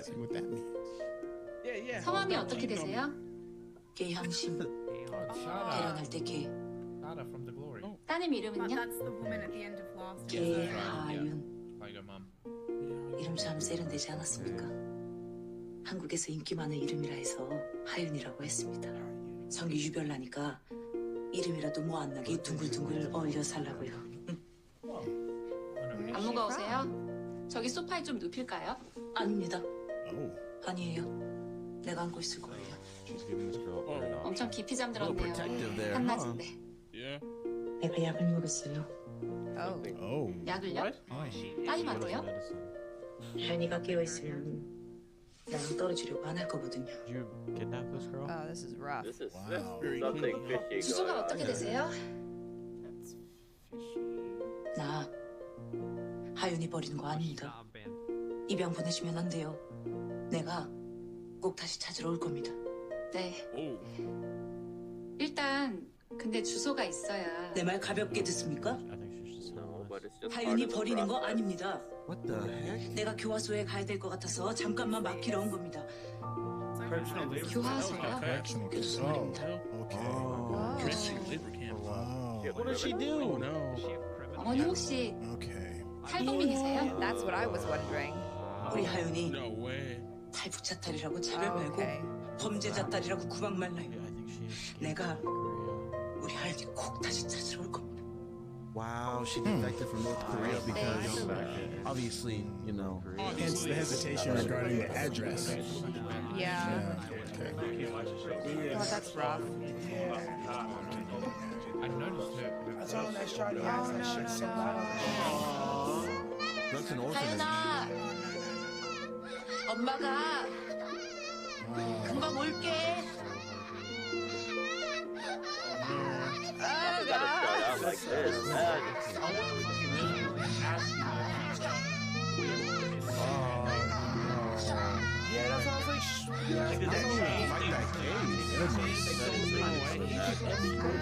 See what that means. 성함이 어떻게 되세요? 개향심. 결혼할 때 개. Nada from the glory. 따님 이름은요? That's the woman at the end of last year. 개하윤. Like your mom. 이름 참 세련되지 않았습니까? 한국에서 인기 많은 이름이라 해서 하윤이라고 했습니다. 성이 유별나니까 이름이라도 뭐 안 나게 둥글둥글 어울려 살라고요. 안 무거우세요? 저기 소파에 좀 눕힐까요? 아닙니다. Oh. 아니에요. 내가 안고 있을 거예요. She's giving this girl a bird off. 엄청 깊이 A little 잠들었네요. protective there, huh? 한낮인데. Yeah. 내가 약을 먹였어요. Oh. Oh. 약을요? 따님한테요? 하윤이가 깨어있으면 나랑 떨어지려고 안 할 거거든요. Did you kidnap this girl? Oh, this is rough. This is Wow. something fishy 주소가 going 어떻게 on. 되세요? 나 하윤이 버리는 거 아닙니다. 입양 보내시면 안 돼요. 내가 꼭 다시 찾으러 올 겁니다. 네. Oh. 일단 근데 주소가 있어야. 내 말 가볍게 듣습니까? I think she should just No, but it's just part 하윤이 of the 버리는 거 process. 아닙니다. What the heck? 내가 교화소에 가야 될 것 같아서 잠깐만 맡기러 온 겁니다. 교화소요? Correctional. 교도소 말입니다. Okay. Labor camp. Wow. What did she Oh do? no. 어머니 혹시 Okay. 탈북민이세요? That's what I was wondering. 우리 하윤이 No way. 탈북자 딸이라고 차별 말고 Okay. 범죄자 딸이라고 구박 말라요. Yeah, I think she escaped 내가 Korea. 우리 하윤이 꼭 다시 찾으러 올 겁니다. Wow, she defected from North Korea because 네. obviously, you know. Hence the hesitation regarding the address. Yeah. Okay. God, that's rough. I noticed her. That's an orphanage. 하윤아, 엄마가 금방 올게. Oh, Gotta God. start out like this.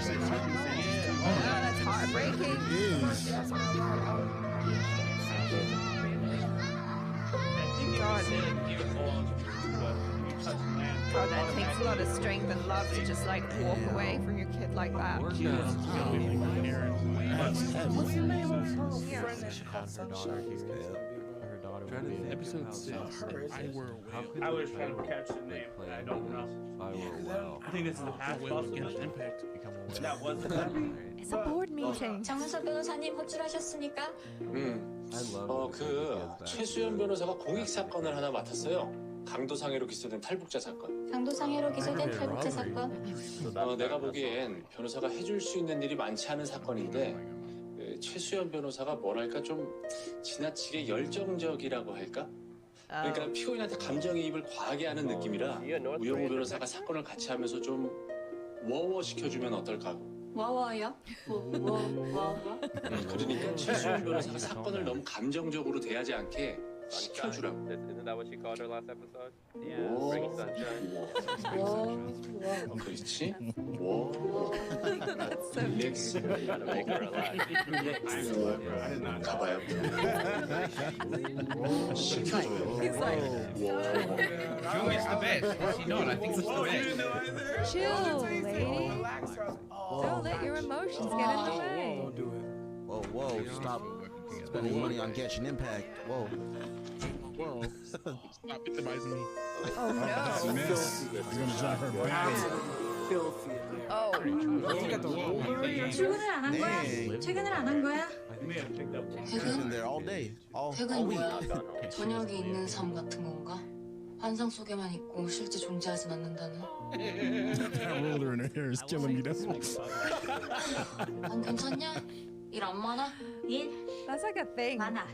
Oh, that's heartbreaking. Is. God, that takes a lot of strength and love to just like walk away from your kid like that. Her daughter would be able Episode to 6. I were well. I was trying to catch the name, but I don't know. I think this is the past Well possibly. against Impact. That was the past. It's a board meeting. 정은석 변호사님 호출하셨습니까? 최수연 변호사가 공익 사건을 하나 맡았어요. 강도상해로 기소된 탈북자 사건. 강도상해로 기소된 탈북자 사건. 내가 보기엔 변호사가 해줄 수 있는 일이 많지 않은 사건인데 최수연 변호사가 뭐랄까 좀 지나치게 열정적이라고 할까? 그러니까 피고인한테 감정이입을 과하게 하는 느낌이라 우영우 변호사가 사건을 같이 하면서 좀 워워 시켜주면 어떨까? 워워요? 뭐? 그러니까 최수연 변호사가 사건을 너무 감정적으로 대하지 않게 시켜주라고. Isn't that what she called her last episode? 오. Bring sunshine. 그렇지? 워. 릴렉스. Trying to make her alive. 가봐요. 시켜줘요. Joey is the best. Is he not? I think he's the best. Chill, lady. Don't let your emotions get in the way. Whoa, whoa, stop spending money on Genshin Impact. Whoa. Whoa. Stop victimizing me. Oh That's a no. mess. You're gonna drive her batty. Oh. 출근을 안 한 거야? Dang. 퇴근을 안 한 거야? She's in there all day, all 퇴근 week. 뭐야? 저녁이 있는 삶 같은 건가? 환상 속에만 있고 실제 존재하진 않는다는. That roller in her hair is killing me. That's what. 안 괜찮냐? 일 안 많아? 일 That's like a thing. 많아.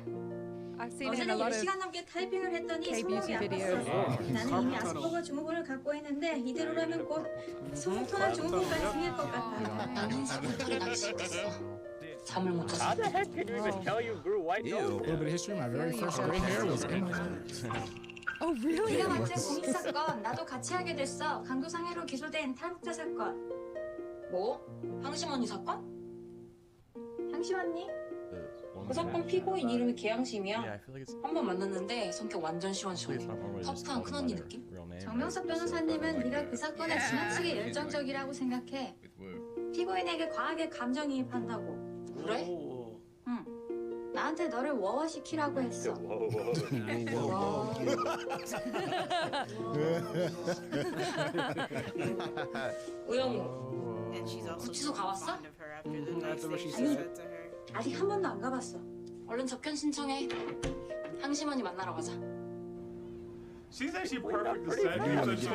I've seen it in a 어제는 lot of 10시간 넘게 타이핑을 했더니 K-beauty 손목이 videos. 아팠어. 나는 이미 아스퍼거 증후군을 갖고 있는데 이대로라면 곧 소모토나 증후군까지 생길 것 같아. 나는 사고털이 나기 시작했어. 잠을 못 잤어. How the heck can you even tell you grew white Ew. A nose? little bit of history. My very first gray hair was in my hair. Oh really? 네가 맡은 공익 사건 나도 같이 하게 됐어. 강도상해로 기소된 탈북자 사건. 뭐? 향심 언니 사건? 향심 언니? The 그 사건 피고인 이름이 계양심이야. Yeah, I feel like it's. 한 번 만났는데 성격 완전 시원시원해. 터프한 큰언니 느낌? 정명섭 변호사님은 네가 그 사건에 지나치게 열정적이라고 생각해. 피고인에게 과하게 감정이입한다고. 그래? 나한테 너를 워워시키라고 했어. 우영우, And she's also 구치소 가봤어? fond of her after the nice thing she said to her. 아직 한 번도 안 가봤어. 얼른 접견 신청해. 항심원이 만나러 가자. She's actually perfect to pretty say. bad. She's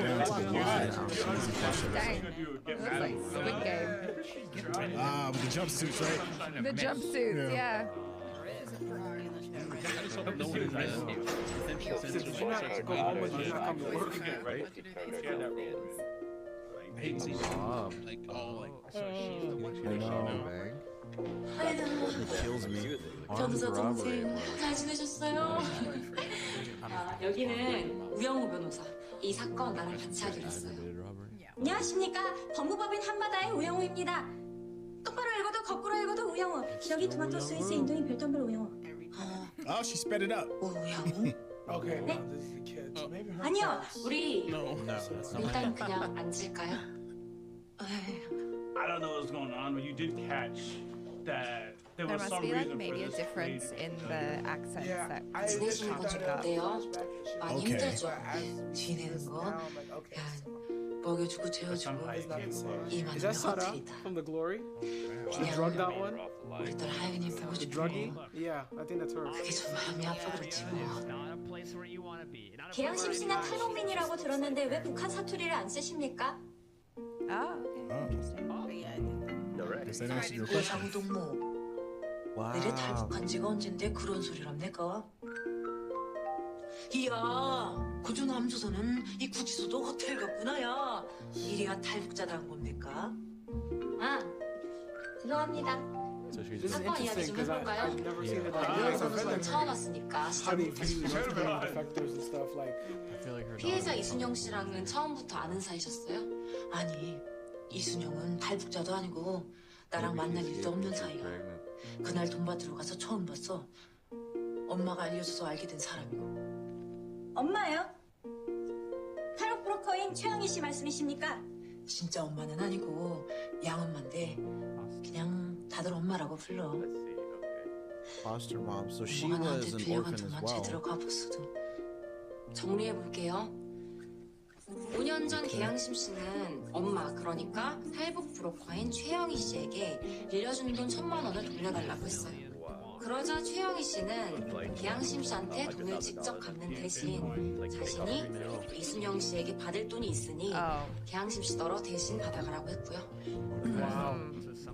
Dang. It looks like Squid Game. Ah, with the jumpsuits, right? The jumpsuits, yeah. 변호사 동생 잘 지내셨어요? 아, 여기는 우영우 변호사. 이 사건 나랑 같이 하기로 했어요. 안녕하십니까. 법무법인 한바다의 우영우입니다. 똑바로 읽어도 거꾸로 읽어도 우영우. 기러기 토마토 스위스 인도인 별똥별 우영우. Oh, she sped it up. 우영우? Okay, 네? no, this is the kids. Maybe her 아니요. 우리 No. 일단 그냥 앉을까요? I don't know what's going on, but you did catch that there There was must some be like reason maybe a for this difference lady. in the accents Yeah, that I 지내시는 건 좀 어때요? 많이 Okay. 힘들죠? 지내는 거? 야, 먹여주고 재워주고 이 많은 호텔이다. From the Glory? 그냥 Drug that one? 우리 딸 하윤이 보고 The 싶어. druggie? Yeah, I think that's her. 그게 좀 마음이 아파 그렇지 뭐. 계양심 씨는 탈북민이라고 들었는데 왜 북한 사투리를 안 쓰십니까? Oh, okay. Interesting. Does that answer your question? 예상우 동무. 내래 탈북한 지가 언젠데 그런 소리랍 내가. 이야, 고조 남조선은 이 구치소도 호텔 같구나 야. 이리가 탈북자다는 겁니까? 아, 죄송합니다. This is 사건 이야기 interesting 좀 because 해볼까요? I've never seen it 우영우 like 변호사는 this. 처음 왔으니까 How they 시작부터 view left-wing defectors and stuff like. 피해자 이순영 씨랑은 처음부터 아는 사이셨어요? 아니, 이순영은 탈북자도 아니고 나랑 만날 일도 없는 사이야. 그날 돈 받으러 가서 처음 봤어. 엄마가 알려줘서 알게 된 사람이고. 엄마요? 탈북 브로커인 최영희 씨 말씀이십니까? 진짜 엄마는 아니고 양엄마인데 그냥 다들 엄마라고 불러. Foster mom. So she 엄마가 was 나한테 an 빌려간 orphan as 돈만 well. 제대로 갚았어도. 정리해볼게요. 5년 전 계양심 씨는 엄마, 그러니까 탈북 브로커인 최영희 씨에게 빌려준 돈 1,000만 원을 돌려달라고 했어요. 그러자 최영희 씨는 계양심 씨한테 돈을 직접 갚는 대신 자신이 이순영 씨에게 받을 돈이 있으니 계양심 씨 너로 대신 받아가라고 했고요.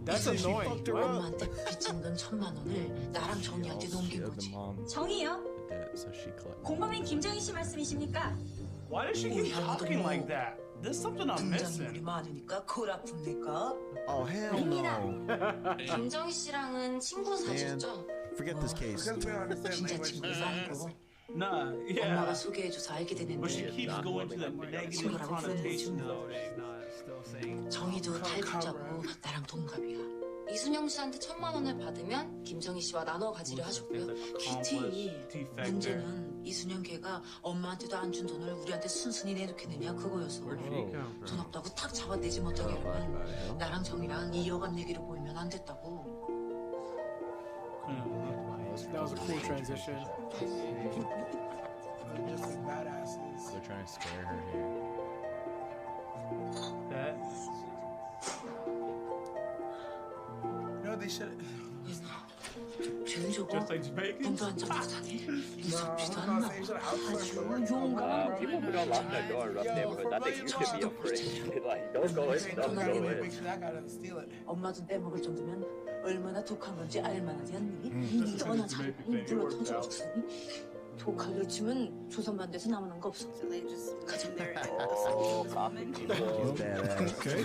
That's annoying. 엄마한테 빚진 돈 1,000만 원을 나랑 정리한테 넘긴 거지. 정이요? 공범인 김정희 씨 말씀이십니까? Why does she keep talking like that? There's something I'm 등장인물이 missing. 많으니까 골 아픕니까? Oh hell no. 김정희 씨랑은 친구 사셨죠? Forget this case. 진짜 친구가 아니고 Nah, yeah. 엄마가 소개해줘서 알게 But she 됐는데 keeps going to the negative 친구라고 connotation 부르는 of 정희도 탈북자고 나랑 동갑이야. 이순영 씨한테 1,000만 원을 받으면 김정희 씨와 나눠 가지려 하셨고요. 키티, 문제는 이순영 걔가 엄마한테도 안 준 돈을 우리한테 순순히 내놓겠느냐 그거여서. 돈 없다고 탁 잡아내지 못하게 하면 나랑 정희랑 이 여간 내기로 보이면 안 됐다고. That was a cool transition. Just like badasses. They're trying to scare her here. That No, they should. 죄는 저거 just like Jamaican. 돈도 안 잡고 사네. 무섭지도 I'm 않나. not saying you should outsource your work. 아주 용감한 People who don't lock their door in rough neighborhoods, I think you should be afraid. Like, don't go in, don't go Make in. sure that guy doesn't steal it. 엄마 돈 빼먹을 정도면 얼마나 독한 건지 알만하지 않니? 떠나 자리 불러 터져 죽으니 독하게 치면 조선반대에서 남는 거 없어. So they just 가자. Oh, coffee people. Badass. Okay.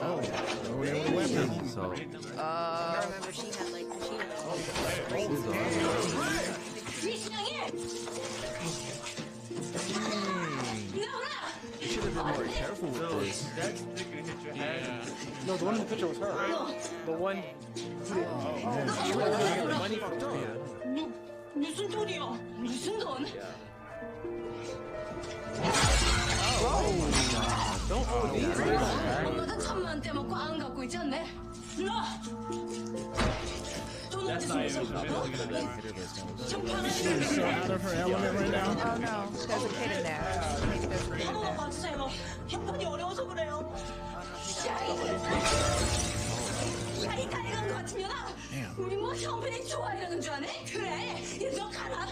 Oh, yeah, with a weapon. I remember she had like machine 이순영이! 이거 뭐야? have been more careful with So this. that stick can hit your head. No, the one in the picture was her. The one. She was getting the money from Japan. 무슨 돈이야? 무슨 돈? Don't OD. 엄마가 천만 떼먹고 안 갖고 있지 않네? 나! 돈 That's 어디서 not even 줬어? She's so out of her element right now. Oh no, there's a kid in there. Maybe there's a kid in 한 번만 there. 봐주세요. 형편이 어려워서 그래요. 야, 이 다리간 것 같으면아! 우리 뭐 형편이 좋아이라는 줄 아네? 그래, 너 가라.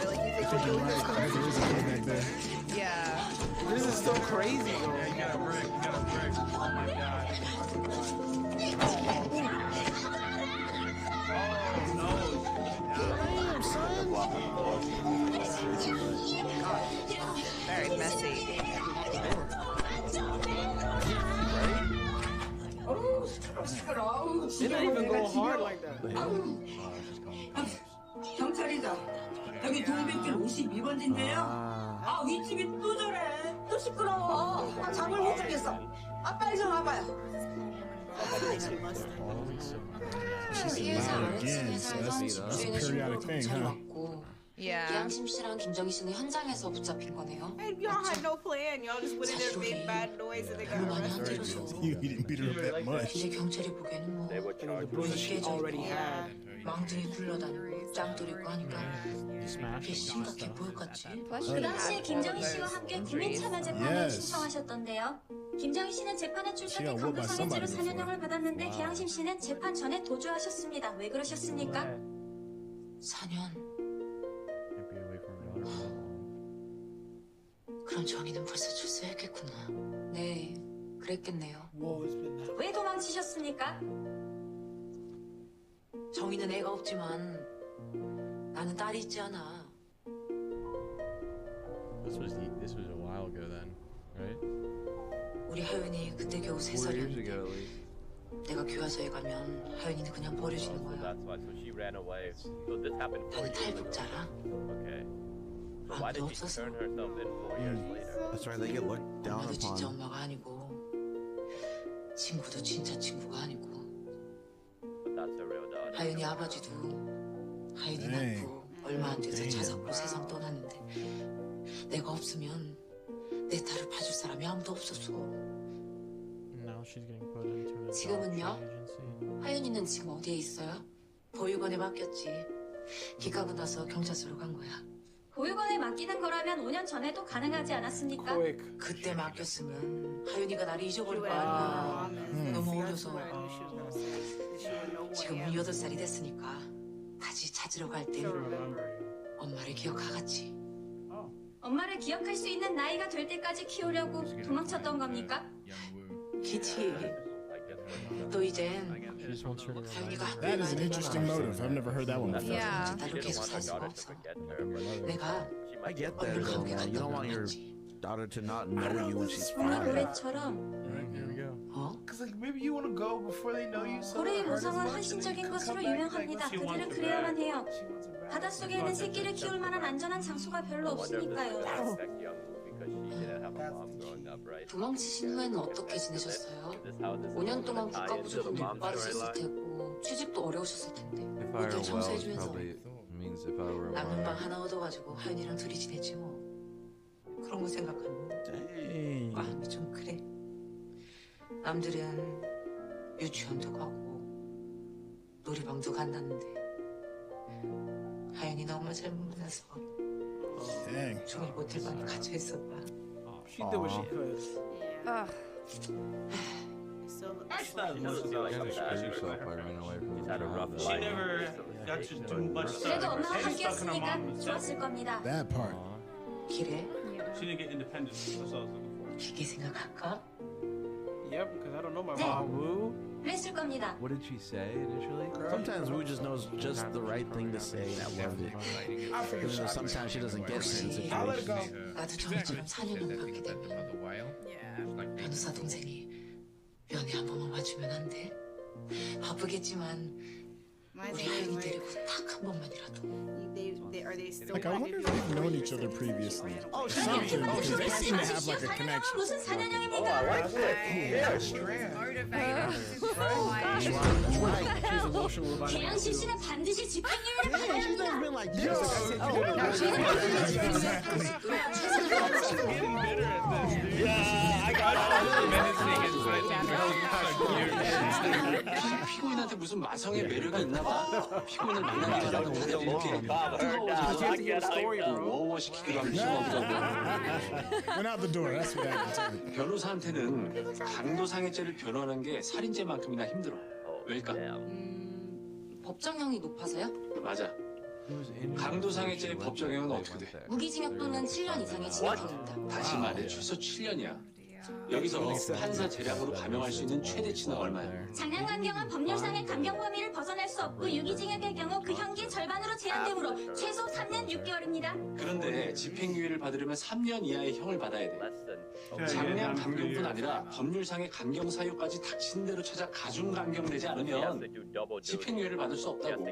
Really, you think You're right. There is a kid back there. Yeah. This is so crazy, though. You got a brick. You got a brick. Oh my god. Very messy. She didn't even go hard like that. 경찰이다. 여기 동백길 52번지인데요. 아, 윗집이 또 저래. 또 시끄러워. 아, 잠을 못 자겠어. 아, 빨리 좀 와봐요. She's loud again, so that's a periodic thing, huh? Yeah. 이양심 씨랑 김정희 씨는 현장에서 붙잡힌 거네요. And y'all had no plan. Y'all just went in there, made bad noise, and they got 별로 많이 안 arrested. 때려서 You didn't beat her up that much. 이제 경찰이 보기에는 뭐 They were The charged. bruises she already had. 망둥이 굴러다니고 짱돌 있고 하니까 그게 심각해 보였겠지. Plus, 그 she 당시에 had 김정희 other 씨와 함께 injuries. 국민 참여 재판을 Yes. 신청하셨던데요. 김정희 씨는 재판에 출석해 She got whooped by 강도상해죄로 somebody 4년형을 받았는데 계양심 씨는 재판 전에 도주하셨습니다. 왜 그러셨습니까? 4년. 그럼 정희는 벌써 출소했겠구나. 네, 그랬겠네요. Whoa, it's been that. 왜 도망치셨습니까? 정희는 애가 없지만 나는 딸이 있지 않아. This was a while ago then, right? 우리 하윤이 그때 겨우 3살이었는데 내가 교화소에 가면 하윤이는 그냥 버려지는 So 거야. that's why. So she ran away. So this happened 4 나는 years ago. 탈북자라. Okay. So why did she turn herself in 4 years later? That's right, they get looked down 엄마도 진짜 upon. 엄마가 아니고 친구도 진짜 친구가 아니고 But that's her real daughter. 하윤이 아버지도 하윤이 에이. 낳고 얼마 안 돼서 차 샀고 세상 떠났는데 내가 없으면 내 딸을 봐줄 사람이 아무도 없었어. Now she's getting put into an 지금은요? adoption agency. 하윤이는 지금 어디에 있어요? 보육원에 맡겼지. 기 까고 나서 경찰서로 간 거야. 보육원에 맡기는 거라면 5년 전에도 가능하지 않았습니까? Quick. 그때 맡겼으면 하윤이가 나를 잊어버릴 거 아니야. 너무 어려서. 지금은 8살이 됐으니까 다시 찾으러 갈 때 엄마를 기억하겠지. 엄마를 기억할 수 있는 나이가 될 때까지 키우려고 도망쳤던 겁니까? 그치. 또 이젠 She just wants her to 하윤이가 학교에 That is 가야 an interesting 되잖아. motive. I've never heard that one before. Yeah. 나도 계속 살 수가 없어. 내가 I get that though, man. You don't want your daughter to not know you when she's 봄의 5. 노래처럼 Right, here we go. 어? Cause like maybe you want to go before they know you. So 고래의 it hurt as 모성은 much, and then 헌신적인 you 것으로 come back, like, 유명합니다. she wants 그들은 it 그래야만 back. 해요. she wants it back. 바닷속에는 새끼를 키울 만한 안전한 장소가 별로 없으니까요. 도망치신 후에는 어떻게 지내셨어요? 5년 동안 국가부조금도 못 받으셨을 테고 취직도 어려우셨을 텐데 모델 청소해주면서 남는 방 하나 얻어가지고 하윤이랑 둘이 지냈지 뭐. 그런 거 생각하면 Dang. 마음이 좀 그래. 남들은 유치원도 가고 놀이방도 간다는데 하윤이는 엄마 잘못 만나서 Dang. 종일 모텔방에 갇혀 있었다. She did what she could. Ugh. She never got to do much stuff. 그래도 엄마와 She's stuck in her 함께였으니까 mom. 좋았을 겁니다. That part. 길에 She didn't get independence. That's all I was looking for. 깊게 생각할까? Yep, because I don't know my 네. mom. Woo. 그랬을 겁니다. What did she say initially? Sometimes Wu just knows just the right thing to say, and I love it. I figured You know, she sometimes she doesn't get certain I'll let it go. situations. 나도 정희처럼 4년을 받게 되면 변호사 동생이 면회 한 번만 와주면 안 돼? 바쁘겠지만 우리 하윤이 데리고 딱 한 번만이라도. Are they still Like, I wonder if they've known each other previously. Oh, Something, because they seem to have like a connection. 무슨 Oh, I 사냥형입니까? like this. She's emotional about it. 계양심 씨는 반드시 집행유예를 받아야 She's never 합니다. been like this. Yeah, I got 피고인한테 무슨 마성의 매력이 있나 봐. 피고인을 만나는 사람은 다들 이렇게 워워시키기로 하면 심하더라고. Went out the door. That's what happened. 변호사한테는 강도상해죄를 변호하는 게 살인죄만큼이나 힘들어. 왜일까? 법정형이 높아서요? 맞아. 강도상해죄의 법정형은 어떻게 돼? 무기징역 또는 7년 이상의 징역입니다. 다시 말해 최소 7년이야. 여기서 판사 재량으로 감형할 수 있는 최대치는 얼마야? 장량 감경은 법률상의 감경 범위를 벗어날 수 없고 유기징역의 경우 그 형기의 절반으로 제한되므로 최소 3년 6개월입니다. 그런데 집행유예를 받으려면 3년 이하의 형을 받아야 돼. 장량 감경뿐 아니라 법률상의 감경 사유까지 닥친 대로 찾아 가중 감경되지 않으면 집행유예를 받을 수 없다고.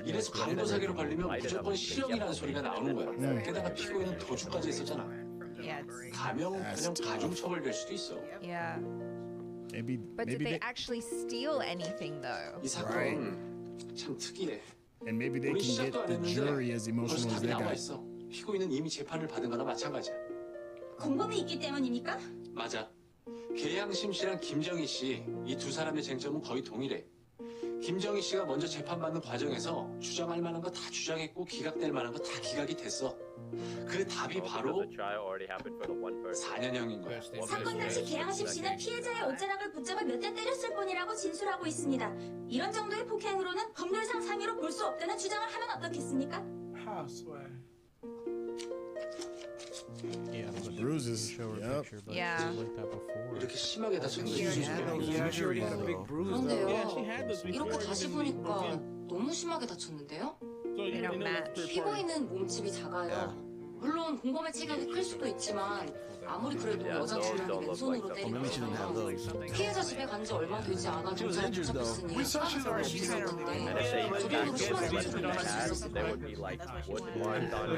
이래서 강도 사기로 걸리면 무조건 실형이라는 소리가 나오는 거야. 게다가 피고인은 도주까지 했었잖아. Yeah, it's, 감형은 그냥 가중 처벌될 수도 있어. yeah. Maybe, But did maybe they they, actually steal anything though? 이 사건 참 특이해. and maybe they 우리 can get 시작도 안 the jury as 했는데 벌써 emotional as 답이 they 나와 got. 있어. 피고인은 이미 재판을 받은 거나 마찬가지야. 공범이 있기 때문입니까? 맞아. 계양심 씨랑 김정희 씨 이 두 사람의 쟁점은 거의 동일해. 김정희 씨가 먼저 재판받는 과정에서 주장할 만한 거 다 주장했고 기각될 만한 거 다 기각이 됐어. 그 답이 바로 4년형인 거야. 사건 당시 계양심 씨는 피해자의 옷자락을 붙잡아 몇 대 때렸을 뿐이라고 진술하고 있습니다. 이런 정도의 폭행으로는 법률상 상해로 볼 수 없다는 주장을 하면 어떻겠습니까? I swear. Yeah, The bruises. show her Yep. picture, but Yeah. she's like that before. 이렇게 심하게 다쳤는지 Yeah. Yeah, she already had a big bruise though. 그런데요. 네. She had this before. 이렇게 다시 even 보니까 broken. 너무 심하게 다쳤는데요? So They don't match. 피고인은 몸집이 작아요. 물론 공범의 체격이 클 수도 있지만 아무리 그래도 여자 주량이 왼손으로 때리는 거잖아요. 피해자 집에 간 지 얼마 되지 않아 경찰에 붙잡혔으니 We saw she was 저 정도로 심하게 다쳤을 수 있을 거예요.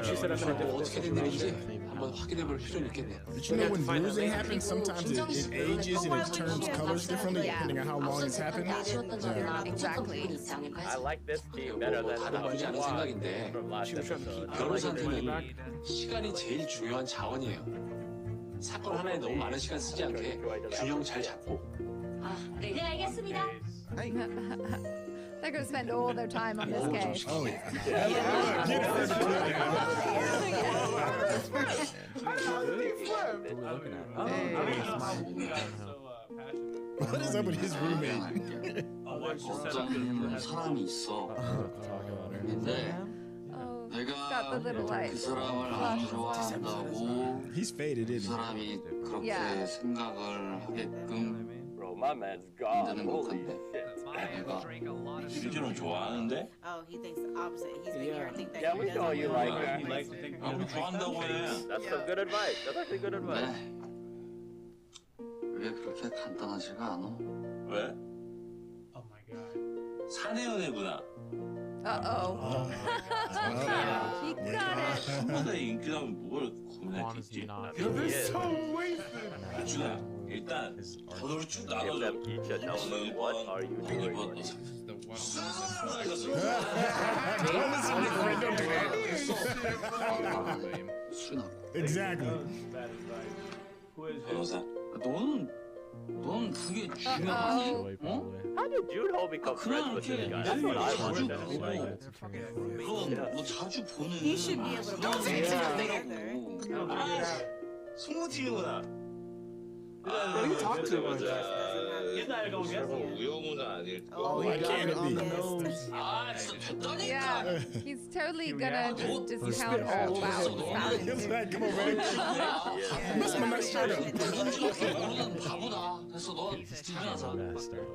She said I 뭐 어떻게 된 일인지 한번 확인해 볼 필요는 있겠네. But you know when bruising happens, sometimes it ages and it turns colors differently depending on how long it's happened. 아쉬웠던 점이나 부족한 부분이 있지 않을까 I 해서. like this team better than 다 the 나쁘지 않은 one 생각인데 from last episode. 변호사한테는 시간이 제일 중요한 자원이에요. 사건 하나에 너무 많은 시간 쓰지 않게 균형 잘 잡고. 네, 알겠습니다. They're going to spend all their time on this case. Oh yeah. What is up with his roommate? 걱정하는 사람이 있어. 근데 Oh, 내가 got the little light. 그 사람을 안 좋아한다고 He's faded, 그 isn't he? 사람이 그렇게 Yeah. 생각을 하게끔 Bro, my man's 만드는 gone. 것 Holy 같네. shit. 내가 실제로 좋아하는데? Oh, he thinks the opposite. He's been here and think that Yeah, he we know doesn't. you like Yeah, her. he likes to think 우리 좋아한다고 해. That's some good advice. That's actually good advice. 네. 그게 그렇게 간단하지가 않아. 왜? Oh my god. 사내연애구나. Uh-oh. He got it. 한번에 인기라면 뭘 Honestly, 고민했겠지? not. Yo, they're so wasted. 아주야, 일단 번호를 쭉 Give 나눠줘. them each a number. What are you doing? 2번, The one Exactly. Bad advice. Who is 변호사. 넌 그게 중요하니? Boy, probably. How did Jude become friends with this guy? That's what I want to know. 그럼 너 자주 보는 He should be able to 그런 put it 사람이라고. 승무팀이구나. you talk to him. He's not gonna guess 설마 it. 우영우는 아닐 거. Oh, Why can't it be? 아 진짜 됐다니까. Yeah, he's totally gonna just discount her. Oh, Wow, wow. It's like, come on, man. Mess my nice shirt up. 너는 바보다. 됐어, 너 집중하자.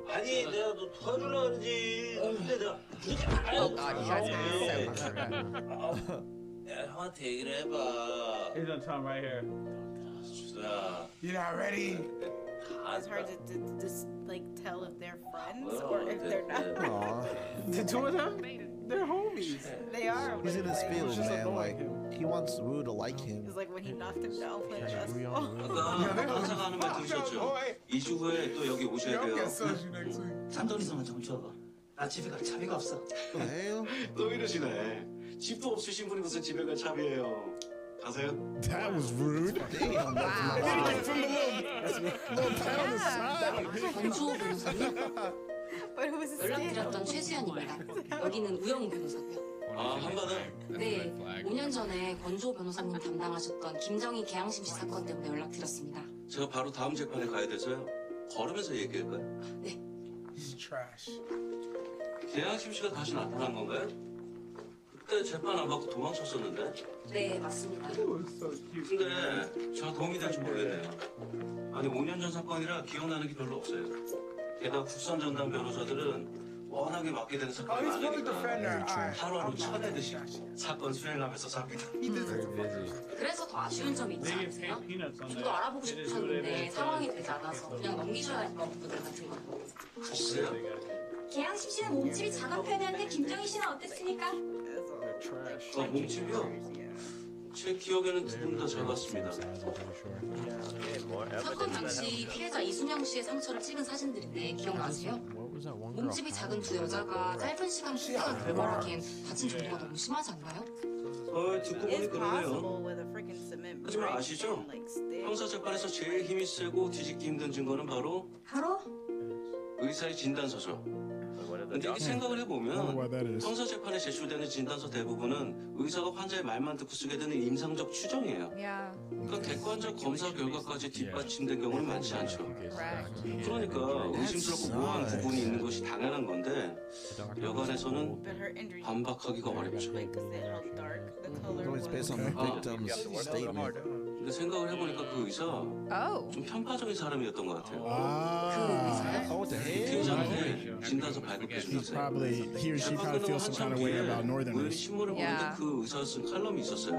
아니, 내가 너 도와주려고 그러지. 근데 내가 Oh God, you guys are so much better. 야, 형한테 얘기를 해봐. He's gonna tell him right here. 주야, You're not ready. It's hard to just like tell if they're friends or if they're not. Aw. The two of them? They're homies. They are. He's in his He's feelings, just man. annoying Like, he wants Rue to like him. It's like when he knocked him down playing basketball. 아까 강사가 하는 말 들으셨죠? 2주 후에 또 여기 오셔야 돼요. 산더리서만 좀 치워봐. 나 집에 갈 차비가 없어. 또 이러시네. 집도 없으신 분이 무슨 집에 갈 차비예요. 가세요. That was rude. Damn. 권주호 변호사님. 연락드렸던 최수연입니다. 여기는 우영우 변호사고요. 아, 한바다? 네, 5년 전에 권주호 변호사님 담당하셨던 김정희 계양심 씨 사건 때문에 연락드렸습니다. 제가 바로 다음 재판에 가야 돼서요. 걸으면서 얘기할까요? 네. Trash. 계양심 씨가 다시 나타난 건가요? 그때 재판 안 받고 도망쳤었는데? 네, 맞습니다. 근데 제가 도움이 될지 모르겠네요. 아니 5년 전 사건이라 기억나는 게 별로 없어요. 게다가 국선 전담 변호사들은 워낙에 맡게 되는 사건이 많으니까 하루하루 쳐내듯이 사건 수행하면서 삽니다. 그래서 더 아쉬운 점이 있지 않으세요? 좀 더 알아보고 싶으셨는데 상황이 되지 않아서 그냥 넘기셔야 할 것들 같은 거. 글쎄요. 계양심 씨는 몸집이 작은 편이었는데 김정희 씨는 어땠습니까? 몸집이요? 제 기억에는 두 분 다 작았습니다. 사건 당시 피해자 이순영 씨의 상처를 찍은 사진들인데 기억나세요? 몸집이 작은 두 여자가 짧은 시간 폭행한 결과라기엔 다친 정도가 너무 심하지 않나요? 듣고 보니 그러네요. 하지만 아시죠? 형사 재판에서 제일 힘이 세고 뒤집기 힘든 증거는 바로 의사의 진단서죠. 근데 이게 생각을 해보면 형사 재판에 제출되는 진단서 대부분은 의사가 환자의 말만 듣고 쓰게 되는 임상적 추정이에요. 그러니까 객관적 검사 결과까지 뒷받침된 경우는 많지 않죠. 그러니까 의심스럽고 모호한 부분이 있는 것이 당연한 건데 여간에서는 반박하기가 어렵죠. It's based on the victim's statement. 근데 생각을 해보니까 그 의사 좀 편파적인 사람이었던 것 같아요. 피해자한테 진단서 발급해 준 의사. Probably he or she probably feels some kind of way about 우연히 Northerners. 신문을 보는데 그 의사가 쓴 칼럼이 있었어요.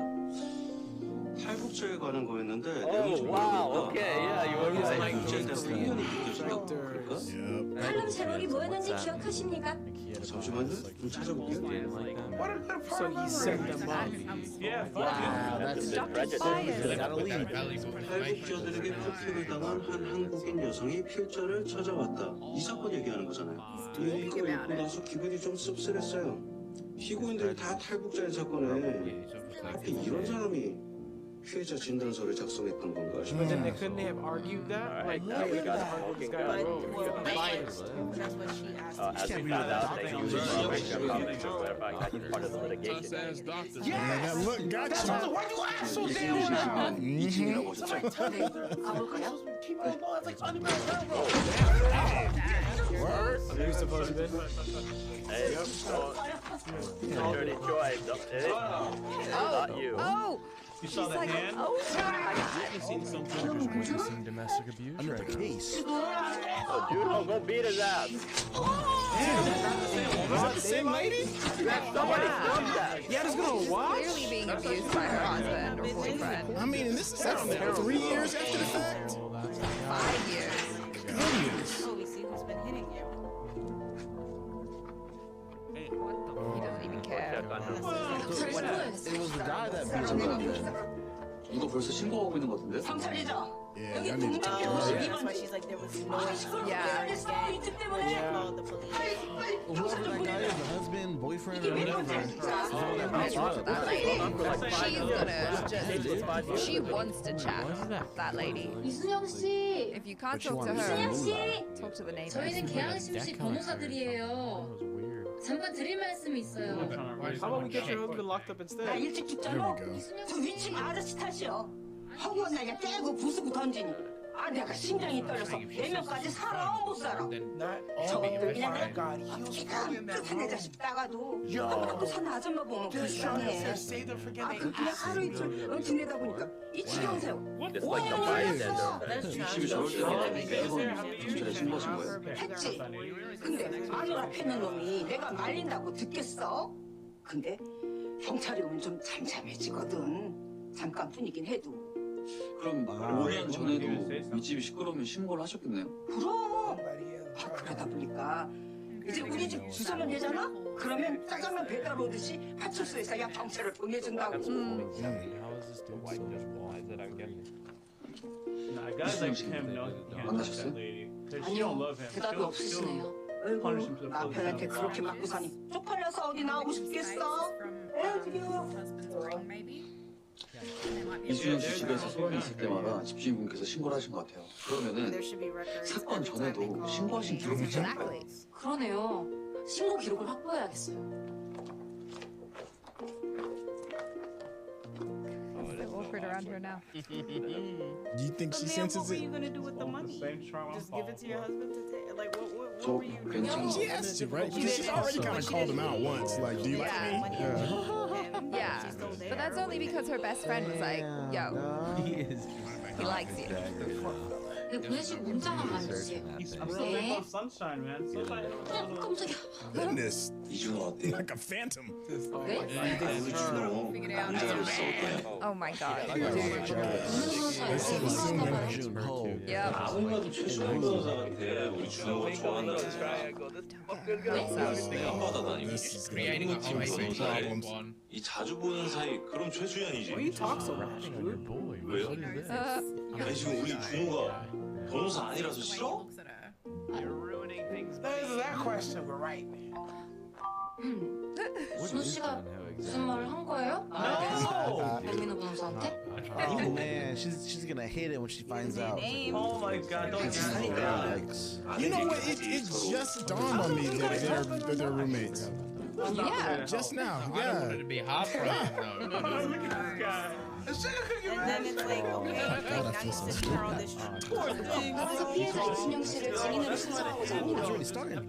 탈북자에 관한 거였는데 내용이 좀 보니까 탈북자에 대한 편견이 느껴진다고 그럴까? 칼럼 제목이 뭐였는지 기억하십니까? 잠시만요. 좀 찾아볼게요. So he set them up. 탈북자들에게 폭행을 당한 한 한국인 여성이 필자를 찾아왔다. 이 사건 얘기하는 거잖아요. 이거 읽고 나서 기분이 좀 씁쓸했어요. 피고인들이 다 탈북자인 사건에 하필 이런 사람이 피해자 진단서를 작성했던 건가 But then they couldn't have argued that. Like, hey, we got to argue this guy wrong. We're biased. That's what she asked. As we found out that he was probably clarifying that he's part of the litigation. Yes! Look, got That's you. why you act so damn loud. Mhm. Somebody tell me. 가볼까요? Keep on going. It's like Underground Word? You're supposed to be. Hey, Dirty Joy, it is not you. You saw the hand? I've seen domestic abuse. Another case. Oh, Judo, go beat his ass. Was that the same lady? Somebody filmed that. Yeah, just gonna watch. Clearly being abused by her husband or boyfriend. I mean, and this is out there 3 years after the fact. 5 years. Goodness. Oh, we see who's been hitting you. What the? He doesn't even care. It was the guy that beat him up. 이거 벌써 신고하고 있는 것 같은데? 경찰이죠? Yeah, 여기 I need to 공무원 That's why she's like, there was no Yeah. She called the police. Whoever that guy is, the husband, boyfriend, or whatever. That lady, she's gonna just, she wants to chat. That lady. 이순영 씨, If you can't talk to her, 이순영 씨, talk to the neighbors. 저희는 계양심 씨 변호사들이에요. 잠깐 드릴 말씀이 있어요. How about we get your husband locked up 나 instead? 일찍 죽잖아. 저 위층 아저씨 탓이요. 허구한 날에 깨고 부수고 던지니. 아, 내가 심장이 떨려서 4명까지 살아 못 살아. 저것들 그냥 끝에 내 자식 나가도 아무것도 사는 아줌마 보면 불쌍해. 아, 그 그냥 하루 이틀 지내다 보니까 이 지겨운 세월 5년이 했어. 입심이 저럴 때는 매번 경찰에 신고하신 거예요? 했지. 근데 마누라 패는 놈이 내가 말린다고 듣겠어? 근데 경찰이 오면 좀 잠잠해지거든. 잠깐뿐이긴 해도 그럼 5년 전에도 윗집이 시끄러우면 신고를 하셨겠네요. 그럼. 그러다 보니까 이제 우리 집 주소면 되잖아? 그러면 짜장면 배달 오듯이 파출소에서 야 경찰을 보내준다고. Guys like him know he can't touch that lady. Because she don't love him. 대답이 없으시네요. Punish him to the 남편한테 그렇게 맞고 사니 쪽팔려서 어디 나오고 싶겠어? 이수연 씨 집에서 소란이 있을 때마다 집주인분께서 신고를 하신 것 같아요. 그러면은 사건 전에도 신고하신 기록이 있지 않을까요? 그러네요. 신고 기록을 확보해야겠어요. Awkward around here now. Do you think she senses What were you it? gonna do with the money? Just give it to your husband to take? Like, what 저 were you doing? 괜찮은 She asked you, right? Because she's already kind of called him out once. Like, do you like me? Yeah, but that's only because her best friend was like, yo, he likes you. 근데 보내시고 문자만 만드세요. 네. Sunshine, man. Sunshine. 깜짝이야. Goodness. 이준호 어때요? Like a phantom. Oh my god, dude. Yep. 아무래도 최수연 변호사한테 우리 준호가 좋아한다는 잘 This is Creating a gonna whole be some problems. one. 이 자주 보는 사이 그럼 최수연이지. Why you talk so much, Your dude? boy. 왜요? What is this? 아니 지금 우리 준호가 변호사 아니라서 싫어? Answer that question, but right. 준호 씨가 무슨 말을 한 거예요? 백민호 변호사한테? Oh man, she's gonna hate it when she finds out. Oh my god, don't Yikes. You know what? It just dawned on me that they're roommates. Yeah. Just now. I don't want it to be heartbreaking though. Look at this guy. And then it's like, okay, like, now you sit here on this 그래서 피해자 이순영 씨를 증인으로 신청하고자 합니다. Episode is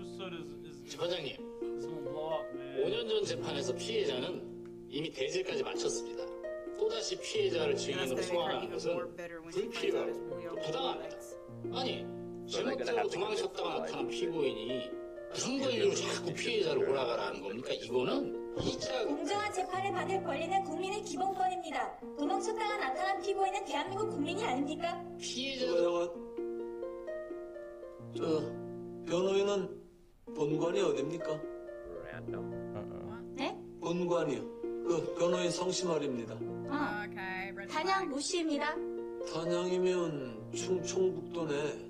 재판장님, gonna blow up, man. 5년 전 재판에서 피해자는 이미 대질까지 마쳤습니다. 또다시 피해자를 증인으로 소환하는 것은 불필요하고 또 부당합니다. 아니, 제멋대로 도망쳤다가 나타난 피고인이 무슨 권리로 자꾸 피해자를 몰아가라는 겁니까? 이거는 공정한 재판을 받을 권리는 국민의 기본권입니다. 도망쳤다가 나타난 피고인은 대한민국 국민이 아닙니까? 피해자가 저 변호인은 본관이 어딥니까? 네? 본관이요. 그 변호인 성씨 말입니다. 단양 모씨입니다. 단양이면 충청북도네.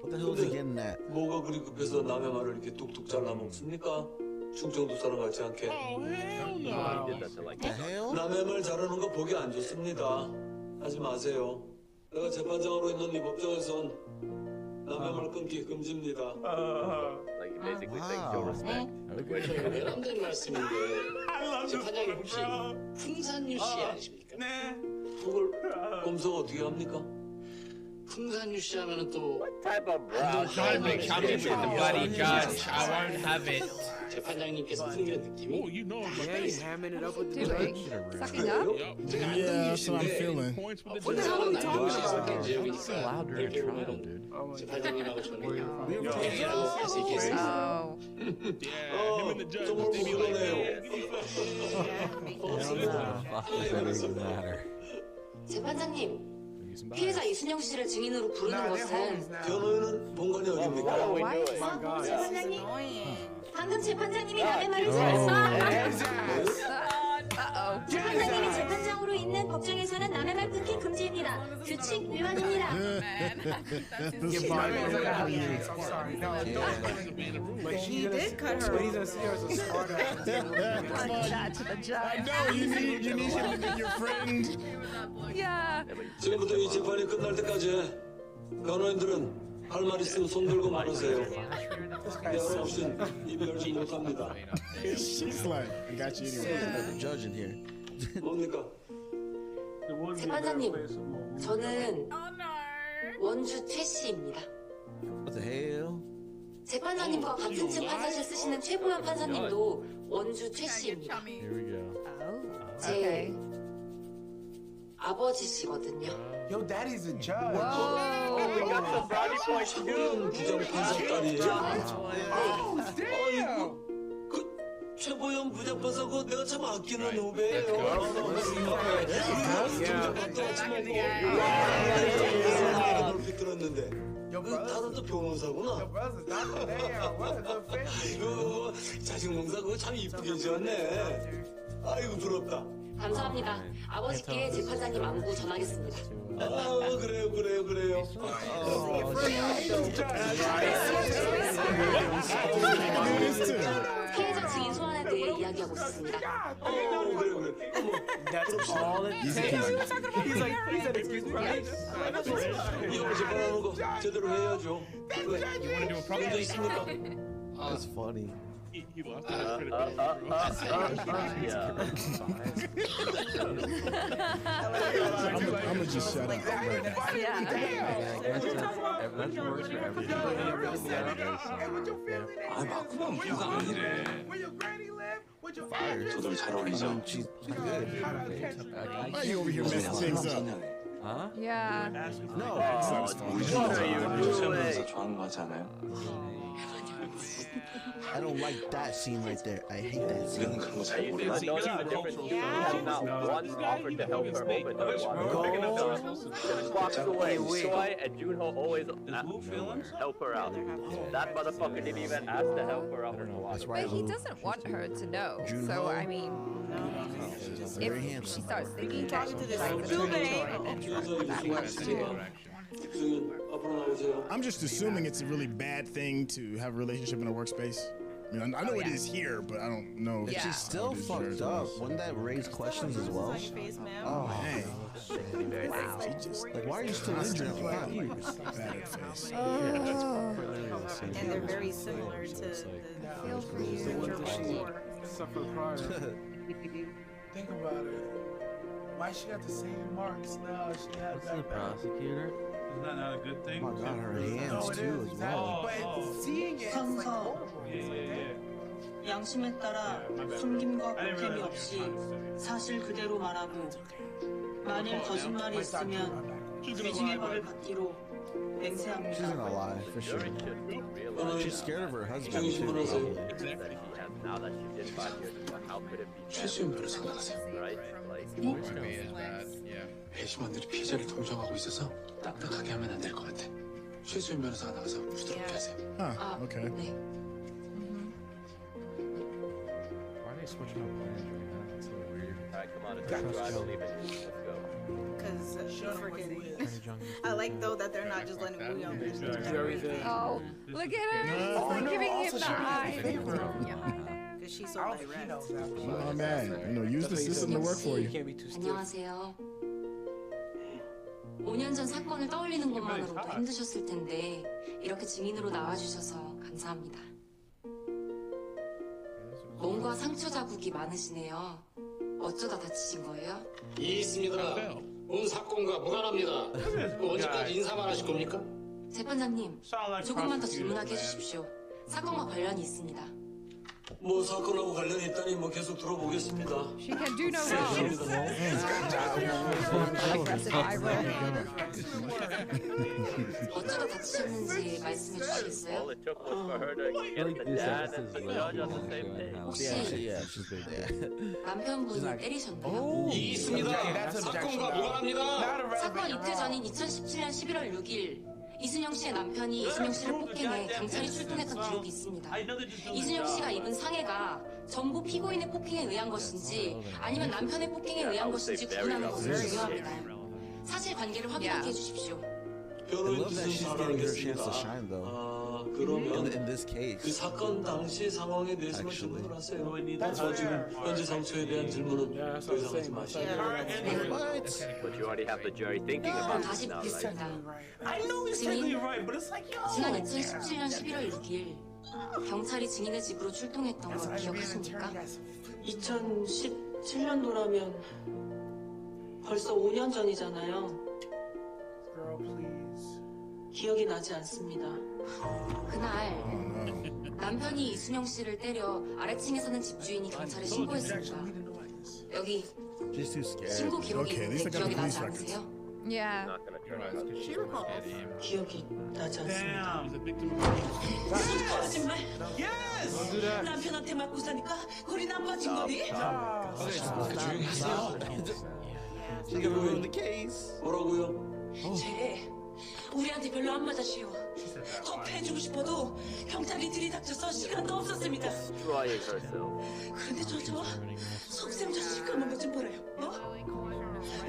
What the hell is he getting at? 뭐가 그리 급해서 남의 말을 이렇게 뚝뚝 잘라 먹습니까? 충청도 사람 같지 않게. 남의 말 잘하는 거 보기 안 좋습니다. 하지 마세요. 내가 재판장으로 있는 이 법정에선 남의 말 끊기 금지입니다. 외람된 말씀인데 재판장님 혹시 풍산유 씨 아니십니까? 네. 그걸 검사가 어떻게 합니까? 풍산유 씨 하면은 또 Don't try to make me with the bloody judge. I won't have it. 재판장님께서 풍기는 느낌이 Yeah, he's hamming it up with the Doing? judge. Sucking up? Yeah, that's what I'm feeling. What the hell are we talking about? It's loud during a trial, dude. 재판장님하고 저는 할수 Oh. Him and the judge. 정말 불안해요. 재판장님, 피해자 이순영 씨를 증인으로 부르는 것은 변호인은 본관이 어딥니까? 재판장님, 방금 재판장님이 남의 말을 잘했어. 재판장님이 재판장으로 있는 법정에서는 남의 말 끊기 금지입니다. 규칙 위반입니다. I'm sorry. No, But he did cut her. But he's gonna see her as a smart ass. To the I judge. know you need him to be your friend. Yeah. 지금부터 이 재판이 끝날 때까지 변호인들은 할 말 있으면 손 들고 말하세요. 대화로 없인 이별지 못합니다. She's like, I got you anyway. The judge in here. 뭡니까? 재판장님, 저는 원주 최 씨입니다. What the hell? 재판장님과 같은 층 판사실 쓰시는 최보현 판사님도 원주 최 씨입니다. Here we go. 제 아버지시거든요. Yo, daddy's a judge. 부장 판사 딸이에요. Oh, damn. 최보영 부자빠사고 내가 참 아끼는 후배예요. 높이 들었는데 다른 또 변호사구나. 아이고 자식 농사 그거 참 이쁘게 지었네. 아이고 부럽다. 감사합니다. 아버지께 재판장님 안부 전하겠습니다. 아 그래요. 피해자 증인 소환에 대해 이야기하고 있습니다. 그래. That's all it takes. He's like, excuse me, right? 이거 재판하는 거 제대로 해야죠. 문제 있습니까? That's funny. He left I'm gonna just shut up. 아 맞구만 뭐가 아니래. 저들 잘 어울리죠. Why are you over here messing things up? Huh? Yeah. No, it's not his fault. 최수연에서 좋아하는 거 같지 않아요? I don't like that scene right there. I hate that scene. 이런 그런 거잘 모르겠어. But notice the difference. He has not once offered to help her open her water. Just walks away. Choi and Junho always help her out. That motherfucker didn't even ask to help her out in the water. But he doesn't want her to know. So I mean, if she starts thinking that she's like the Choi, then that works too. I'm just assuming it's a really bad thing to have a relationship in a workspace. I mean, I know it is here, but I don't know. If she's still fucked up, wouldn't that raise questions as well? Oh, hey. Wow. Like, why are you still in jail for 5 years? Bad at face. And they're very similar to the Feel for you. Suffer prior. Think about it. Why she got the same marks now she had What's the back then? prosecutor? Isn't that not a good thing? Oh my God, her hands No, it too is as well. exactly. But seeing it, it's like 선서 horrible. 양심에 따라 숨김과 보탬이 없이 사실 그대로 말하고 만일 거짓말이 있으면 위증의 벌을 받기로 She's 맹세합니다. gonna lie, for sure. She's scared of her husband 정신 too, 분하세요. probably. Now that she did 5 years ago, how could it be 최수연 변호사 나가세요. right? Like, 배심원들이 피해자를 동정하고 있어서 딱딱하게 하면 안 될 것 같아. 최수연 변호사가 나가서 부드럽게 하세요. Huh, okay. 네. Why are they switching up plans right now? That's so weird. alright, come on, it's time to believe it. Let's go. because freaking. I like though that they're not just letting Woo Young do it. Oh, look at her. She's like giving him the eye. Because she's so direct. Oh man, you know, use the system to work for you. 안녕하세요. 5년 전 사건을 떠올리는 것만으로도 힘드셨을 텐데 이렇게 증인으로 나와주셔서 감사합니다. 몸과 상처 자국이 많으시네요. 어쩌다 다치신 거예요? 이 있습니다. 본 사건과 무관합니다. 언제까지 인사만 하실 겁니까? 재판장님, 조금만 더 질문하게 해주십시오. 사건과 관련이 있습니다. 뭐 사건하고 관련이 있다니 뭐 계속 들어보겠습니다. She can do no wrong. Aggressive eye roll. 어쩌다 다치셨는지 말씀해 주시겠어요? All it took was for her to get the dad and the judge on the same day. Yeah, she's been there. 남편분이 때리셨나요? 이 있습니다. 사건과 무관합니다. 사건 이틀 전인 2017년 11월 6일 이순영 씨의 남편이 이순영 씨를 폭행해 경찰이 출동했던 기록이 있습니다. 이순영 씨가 입은 상해가 전부 피고인의 폭행에 의한 것인지 아니면 남편의 폭행에 의한 것인지 구분하는 것은 중요합니다. 사실관계를 확인하게 해주십시오. I love that she's getting her chance to shine though. 그러면 In this case. 그 사건 당시 상황에 대해서만 질문을 하세요. 저 지금 현재 상처에 대한 질문은 더 이상 하지 마시고. But you already have the jury thinking about this now, right? I know he's technically right, but it's like, yo. 지난 2017년 11월 6일 경찰이 증인의 집으로 출동했던 걸 기억하십니까? 2017년도라면 벌써 5년 전이잖아요. 기억이 나지 않습니다. 그날 남편이 이순영 씨를 때려 아래층에 사는 집주인이 경찰에 신고했습니다. 여기 She's too scared. 신고 기록이 Okay, at least 있는데 I got the 기억이 나지 police records. 않으세요? Yeah. Not gonna turn around. She recalls. 기억이 나지 않습니다. 거짓말. 남편한테 맞고 사니까 골이 나빠진 거니? 조용히 하세요. 지금 ruin the case. 뭐라고요? 쟤 우리한테 별로 안 맞았시오. 더 패주고 싶어도 경찰이 들이닥쳐서 시간도 없었습니다. Destroying herself. 그런데 저 속셈 저 시커먼 것 좀 보래요.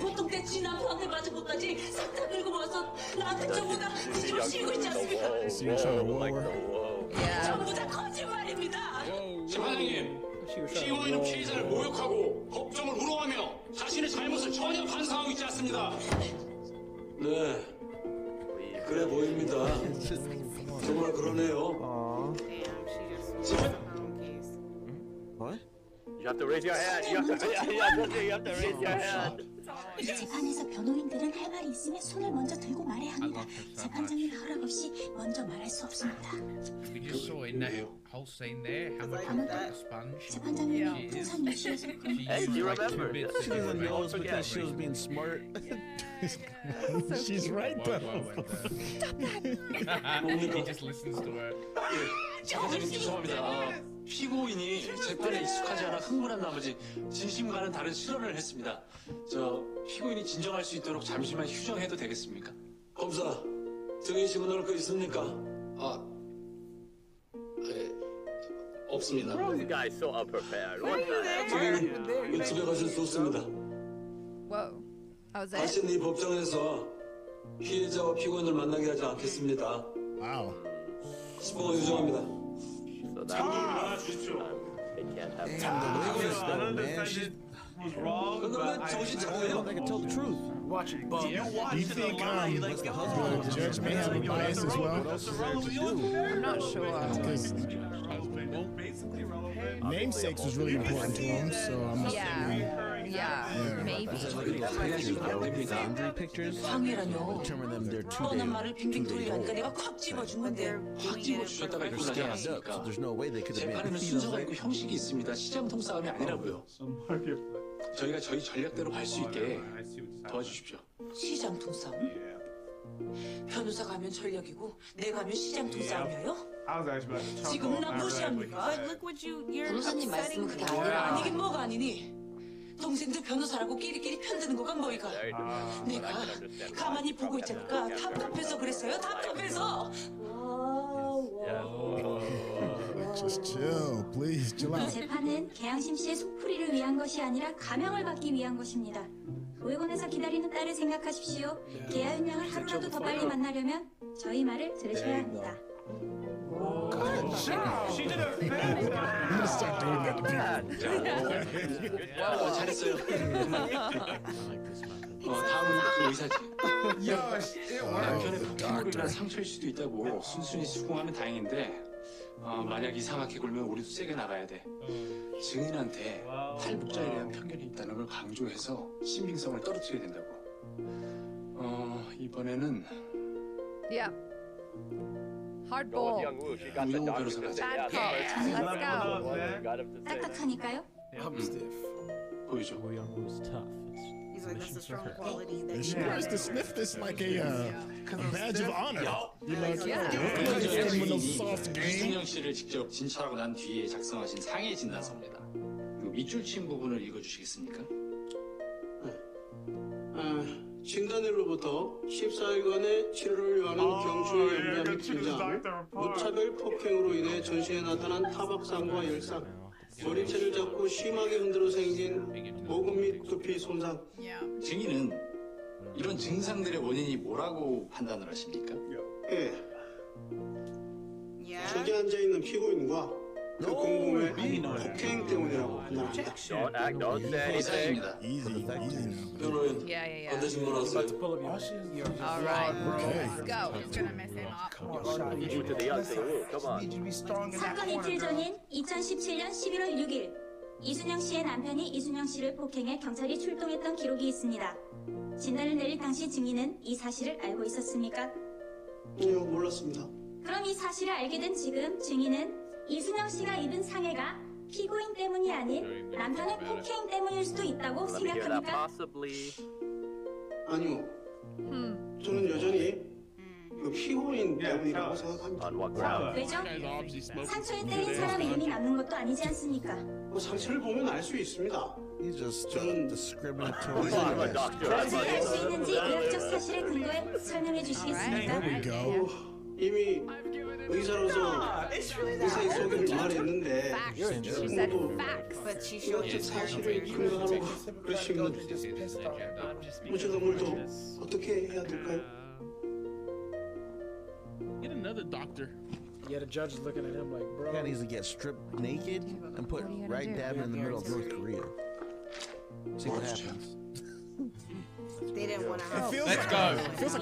보통 때 지 남편한테 맞은 것까지 싹 다 긁고 와서 나한테 저보다 뒤집어 씌우고 있지 않습니까? 전부 다 거짓말입니다. 재판장님, 피고인은 피해자를 모욕하고 법정을 우롱하며 자신의 잘못을 전혀 반성하고 있지 않습니다. 네, 그래 보입니다. 정말 그러네요. What? You have to raise your hand. You have to raise your hand. 재판에서 변호인들은 할 말이 있으면 손을 먼저 들고 말해야 합니다. 재판장님 허락 없이 먼저 말할 수 없습니다. We just saw in that whole scene there how much of a sponge 재판장님이 풍선 유시에서 Hey, you remember? She doesn't know it's because she was being smart. She's right though. He just listens to her. 재판장님 죄송합니다. 피고인이 재판에 익숙하지 않아 흥분한 나머지 진심과는 다른 실언을 했습니다. 저 피고인이 진정할 수 있도록 잠시만 휴정해도 되겠습니까? 검사, 증인 신문할 거 있습니까? 없습니다. This guy's so unprepared. What the heck? 증인은 집에 가실 수 없습니다. Whoa. I was 다신 이 법정에서 피해자와 피고인을 만나게 하지 않겠습니다. Wow. 10분간 유정합니다. So that they can't have. Was wrong, but I can tell the truth. watch it. Do you think the judge may have a bias as well? I'm not sure. Because namesakes was really important to him, so I'm Yeah, maybe. Boundary pictures. 방해라뇨. Determine them they're too 뻔한 말을 빙빙 돌리니까 내가 콱 집어준 건데. 확 집어주셨다가 They're 입고 나지 scanned up, so 않았습니까? there's no way they could have 재판에는 made 순서가 있고 형식이 있습니다. 시장통 싸움이 아니라고요. 저희가 저희 전략대로 갈 수 있게 도와주십시오. 시장통 싸움? 변호사가 하면 전략이고 내가 하면 시장통 싸움이에요? 지금 나 무시합니까? 변호사님 말씀은 그게 아니라 아니라 아니긴 뭐가 아니니? 동생들 변호사라고 끼리끼리 편드는 거가 뭐이가? 내가 가만히 보고 있자니까 답답해서 그랬어요. 답답해서. Just chill, please. Chill 이 out. 재판은 계양심 씨의 속풀이를 위한 것이 아니라 감형을 받기 위한 것입니다. 보육원에서 기다리는 딸을 생각하십시오. 계하윤 양을 하루라도 더 빨리 만나려면 저희 말을 들으셔야 합니다. She did a I'm gonna start doing that to people. 잘했어요. 다음은 그 의사지. 남편의 폭행으로 상처일 수도 있다고 순순히 수긍하면 다행인데 만약 이상하게 굴면 우리도 세게 나가야 돼. 증인한테 탈북자에 대한 편견이 있다는 걸 강조해서 신빙성을 떨어뜨려야 된다고. 이번에는 Yeah. Hardball. 우영우 변호사가 Bad cop. Let's go. 딱딱하니까요? 보여줘. He's like, that's a strong quality that She you has to sniff this like a badge of honor. You know, 변호사 just came with no soft game. 이순영 씨를 직접 진찰하고 난 뒤에 작성하신 상해 진단서입니다. 그리고 밑줄 친 부분을 읽어주시겠습니까? 진단일로부터 14일간의 치료를 요하는 경추의 연비암 긴장, 무차별 폭행으로 인해 전신에 나타난 타박상과 열상, 머리채를 잡고 심하게 흔들어 생긴 모근 및 두피 손상. 증인은 이런 증상들의 원인이 뭐라고 판단을 하십니까? 저기 앉아있는 피고인과 그 공범의 폭행 때문이라고 판단합니다. Don't act, don't say anything. Easy, easy. 변호인, 반드시 물어주세요. All right. Let's go. You to the rule. Come on. 사건 이틀 전인 2017년 11월 6일 이순영 씨의 남편이 이순영 씨를 폭행해 경찰이 출동했던 기록이 있습니다. 진단을 내릴 당시 증인은 이 사실을 알고 있었습니까? 몰랐습니다. 그럼 이 사실을 알게 된 지금 증인은 이순영 씨가 입은 상해가 피고인 때문이 아닌 남편의 폭행 때문일 수도 있다고 Let me hear that 생각합니까? possibly. 아니요, 저는 여전히 그 피고인 때문이라고 생각합니다. 왜죠? 상처에 때린 사람 이름이 남는 것도 아니지 않습니까? 뭐 상처를 보면 알 수 있습니다. He's just 저는 discriminatory. 어떻게 알 수 있는지 의학적 사실에 근거해 설명해 주시겠습니까? 이미 의사로서 의사의 소견을 말했는데 모두 의학적 사실을 근거로 그러시면 뭐 제가 뭘 더 어떻게 해야 될까요? Get another doctor. Yeah, the judge is looking at him like, bro. Guy needs to get stripped naked and put right dab in the middle of North Korea. See what happens. They didn't want to It help. feels like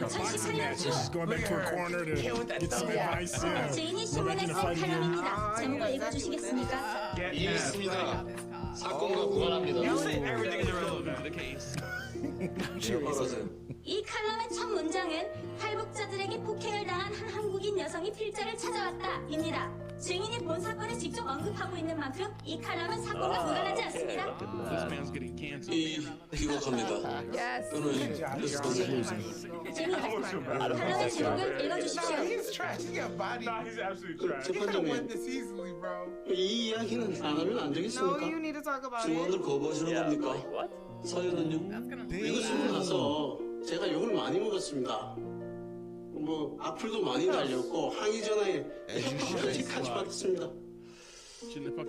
a boxing match. Just going back to a corner to get some advice. Yeah. 증인이 Go back 신문에 in the 쓴 fight room. 칼럼입니다. 제목을 읽어주시겠습니까? 이해했습니다. 사건과 무관합니다. 이 칼럼의 첫 문장은 탈북자들에게 폭행을 당한 한 한국인 여성이 필자를 찾아왔다입니다. 증인이 본 사건을 직접 언급하고 있는 만큼 이 칼럼은 사건과 무관하지 않습니다. 비겁합니다. 또는 증인, 칼럼의 제목을 읽어주십시오. 재판장님, 이 이야기는 안 하면 안 No, 되겠습니까? you need to talk about it. 증언을 거부하시는 겁니까? 사연은요? 이거 쓰고 나서 제가 욕을 많이 먹었습니다. 뭐 악플도 많이 달렸고 항의 전화에 협박까지 가져왔습니다.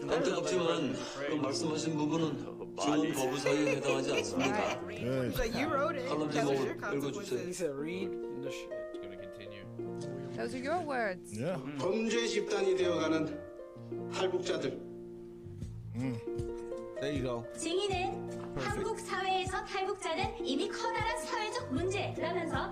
안타깝지만 그 말씀하신 부분은 증언 거부 사유에 해당하지 않습니다. But you wrote it. 칼럼 That was your 제목을 읽어주세요. He said, read the shit. Those are your words. 범죄 집단이 되어가는 탈북자들. There you go. 증인은 한국 사회에서 탈북자는 이미 커다란 사회적 문제라면서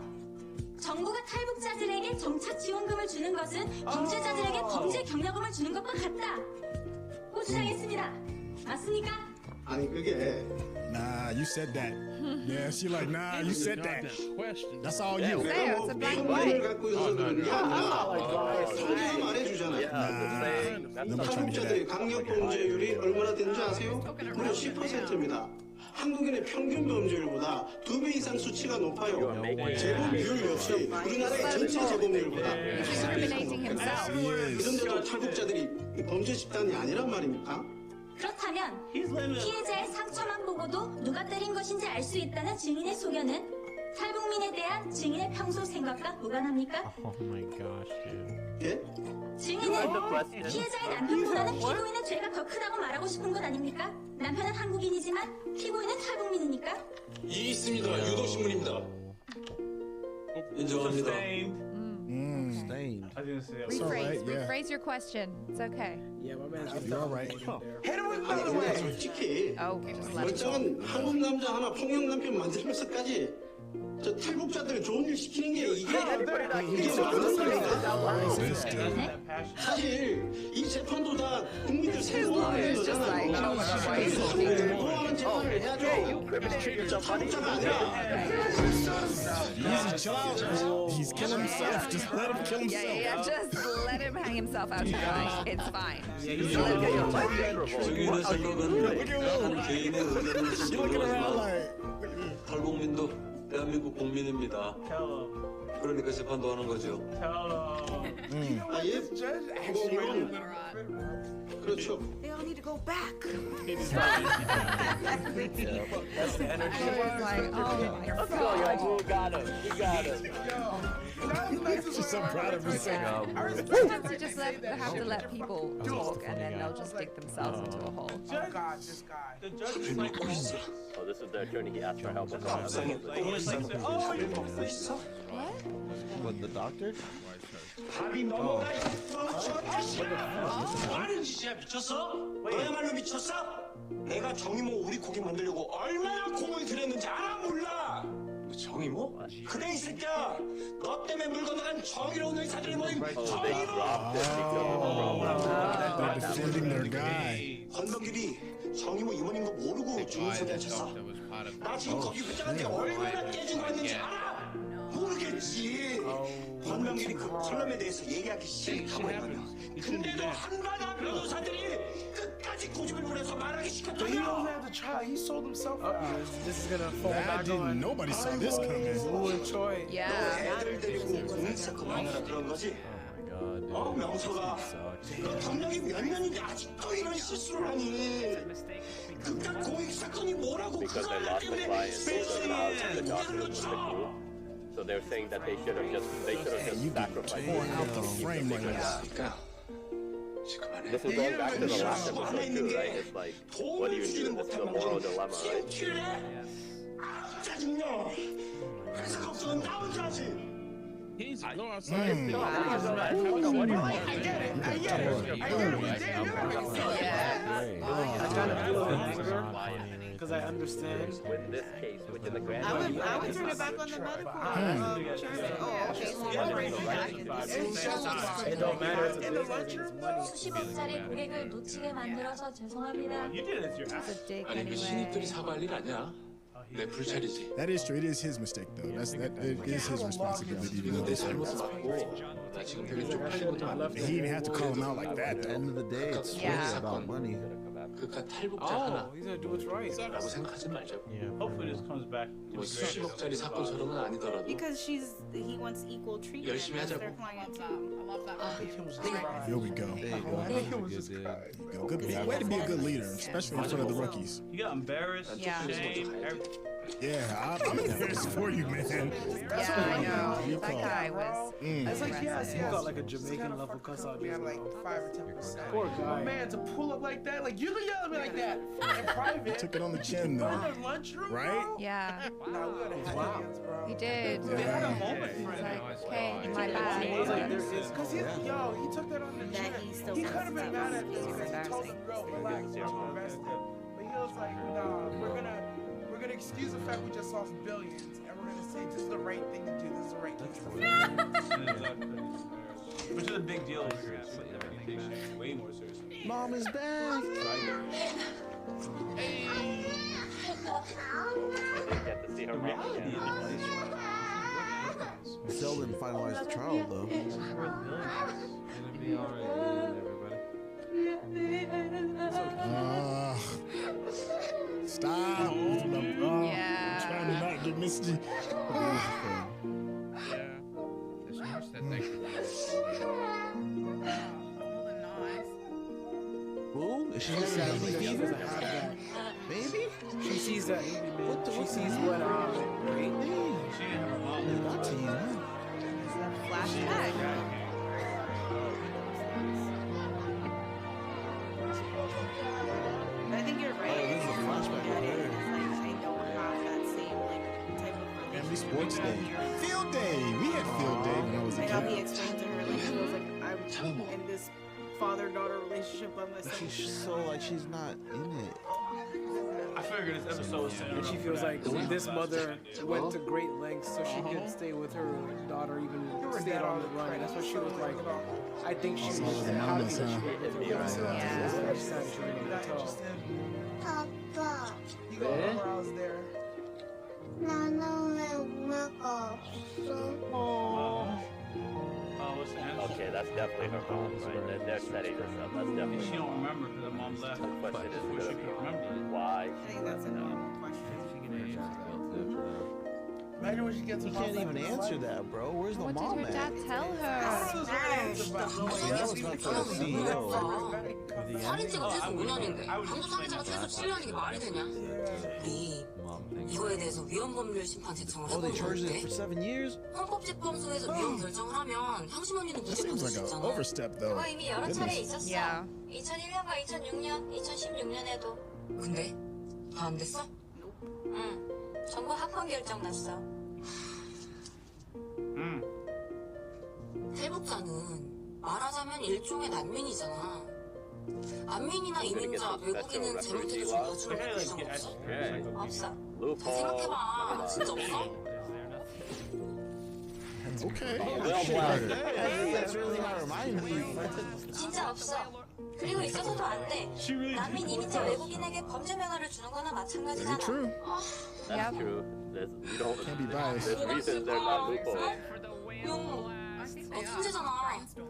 정부가 탈북자들에게 정착 지원금을 주는 것은 범죄자들에게 범죄 경력금을 주는 것과 같다고 주장했습니다. 맞습니까? 아니 그게 Nah, you said that. Yeah, she like, nah, you said that. That's all you. 내가 뭐 편견을 갖고 있어서 그런 게 아니라 통계가 말해주잖아요. 탈북자들의 강력 범죄율이 얼마나 되는지 아세요? 무려 10%입니다. 한국인의 평균 범죄율보다 2배 이상 수치가 높아요. 재범 비율 역시 우리나라의 전체 재범률보다 그런데도 탈북자들이 범죄 집단이 아니란 말입니까? 그렇다면 피해자의 상처만 보고도 누가 때린 것인지 알 수 있다는 증인의 소견은 탈북민에 대한 증인의 평소 생각과 무관합니까? Oh my gosh, dude. 예? 증인은 피해자의 남편보다는 피고인의 죄가 더 크다고 말하고 싶은 것 아닙니까? 남편은 한국인이지만 피고인은 탈북민이니까? 이 있습니다. 유도신문입니다. 인정합니다. Stained. Rephrase your question. It's okay. Yeah, my man's You're all right. 아니 근데 솔직히 멀쩡한 한국 남자 하나 폭력 남편 만들면서까지 저 탈북자들 좋은 일 시키는 게 이게 맞는 겁니까? 사실 이 재판도 다 국민들 생각하는 거잖아요. 보호하는 재판을 해야죠. 탈북자가 아니라. Easy, chill out. He's killing himself. Just let him kill himself. Just let him hang himself out to dry. It's fine. 증인의 생각은 한 개인의 의견을 존중하지만 탈북민도 대한민국 국민입니다. 그러니까 재판도 하는 거죠. 아 예? 뭐 물론 그렇죠. They all need to go back. That's the energy. Like, oh my God. You got him. She's so proud of herself. Sometimes you just have to let people talk, and then they'll just dig themselves into a hole. Oh God, this guy. The judge is like, Oh, this is the attorney. He asked for help. What, the doctor? 답이 넘어가 하는 짓이야 미쳤어? 너야말로 미쳤어? 내가 정의모 우리 고기 만들려고 얼마나 공을 들였는지 알아 몰라? 정의모? 그래 이 새끼야 너 때문에 물 건너간 정의로운 의사들이 모인 정의모! They're defending their guy. 권범길이 정의모 임원인 거 모르고 주문서를 쳤어 나 지금 거기 회장한테 얼마나 깨진 거 있는지 알아? 모르겠지. 권명길이 그 칼럼에 대해서 얘기하기 싫다고 했거든. 근데도 한가다 변호사들이 끝까지 끝까지 고집을 부려서 말하기 시켰다며. He don't have to try. He sold himself out. This is gonna fall back on. Nobody saw this coming. Lou and Choi. Yeah. 애들 데리고 공사 그만하라 그런 거지. 명서가 너 경력이 몇 년인데 아직도 이런 실수를 하니. 그깟 고액 사건이 뭐라고 Because they lost the client, so the house and the doctor was with the group. So they're saying that they should have just sacrificed it. This is going back to the last episode too, right? It's like, what do you do? This is the moral dilemma, right? 짜증나. 그래서 걱정은 나 혼자 하지. He needs to go outside. I get it. Because I understand. With this case, which in the grand I would turn it back on the medical. Oh, okay. So It don't matter. 수십억짜리 고객을 놓치게 만들어서 죄송합니다. You did it, your ass. 아니 그 신입들이 사과할 일 아니야. 내 불찰이지. That is true. It is his mistake, though. It is his responsibility to do 내 this. 잘못은 맞고 나 지금 되게 쪽팔린 것도 많아. He didn't have to call him out like that. At the end of the day, it's really about money. 그깟 탈북자 하나. He's gonna do what's right. 라고 생각하지 말자고. Hopefully this comes back. 뭐 수십억짜리 사건처럼은 아니더라도 because he wants equal treatment 열심히 as 하자고. their client too. Here we go. There you go. Good way to be a good leader, especially in front of the rookies. You got embarrassed, shame, everything. Yeah, I'm embarrassed for you, man. Yeah, I know. That guy was. It's like, yes, he got like a Jamaican level cuss out. We had like 5 or 10%. Poor guy. Man, to pull up like that, like you can yell at me like that in private. Took it on the chin, though. In the lunchroom, Right? bro? Yeah, Nah, we gotta have hands, bro. he did. They had a moment, He's friend. like, okay, my bad. Because he took that on the chin. He could have been mad at this because he told him, bro, relax, I'm invested. But he was like, nah, we're gonna excuse the fact we just lost billions, and we're gonna say this is the right thing to do. This is the right thing to do. Which is a big deal here. Everything takes shit way more seriously. Mom is back. Get to see her mom again. Still didn't finalize the trial, though. Stop. Yeah. I'm trying to not get misty. Who? Is she having baby fever? Baby? She sees that. She sees what? Right? She didn't have her mom. Not to you. Flashback. I think you're right. This is a flashback right here. I don't have that same like type of Family sports day. Field day. We had field day when I was a I know he kid. explained to her like he was like I'm in this father-daughter relationship by myself. She's so like she's not in it. I figured this episode was And she feels like this mother went to great lengths so she could stay with her daughter, even stay on the run. And that's what she was like. I think she was happy that she was with her. Yeah. That's sad she didn't even tell. Papa. You go where I was there. 나는 왜 엄마가 없어? what's the answer? Okay, that's definitely her mom, right? They're setting this up. That's definitely. She don't remember because her mom left. The question is What she gonna can remember. be why. I think that's a normal question. Imagine when she gets You can't even answer that, bro. Where's the What mom did her at? dad tell her? That was not for the CEO. 살인 지가 최소 5년인데 강도 살인자가 최소 7년이게 말이 되냐? 우리 이거에 대해서 위헌법률 심판 제청을 Oh, they 해보면 charged it 어때? for 7 years? 헌법재판소에서 위헌 결정을 하면 형심 언니는 That 무죄 seems 받을 수 like an 있잖아. overstep, though. 그거 이미 여러 차례 Goodness. 있었어. Yeah. 2001년과 2006년, 2016년에도. 근데 더 안 됐어? 응. 전부 합헌 결정 났어. 탈북자는 말하자면 일종의 난민이잖아. 난민이나 이민자, 외국인은 잘못해도 좀 봐주는 규정 없어? 없어. 잘 생각해봐. 진짜 없어? Okay. That's really not reminding me. 진짜 없어. 그리고 있어서도 안 돼. 난민, 이민자, 외국인에게 범죄 면허를 주는 거나 마찬가지잖아. Very true. That's true. You don't. Can't be biased. There's reasons they're not loopholes. 용, 천재잖아.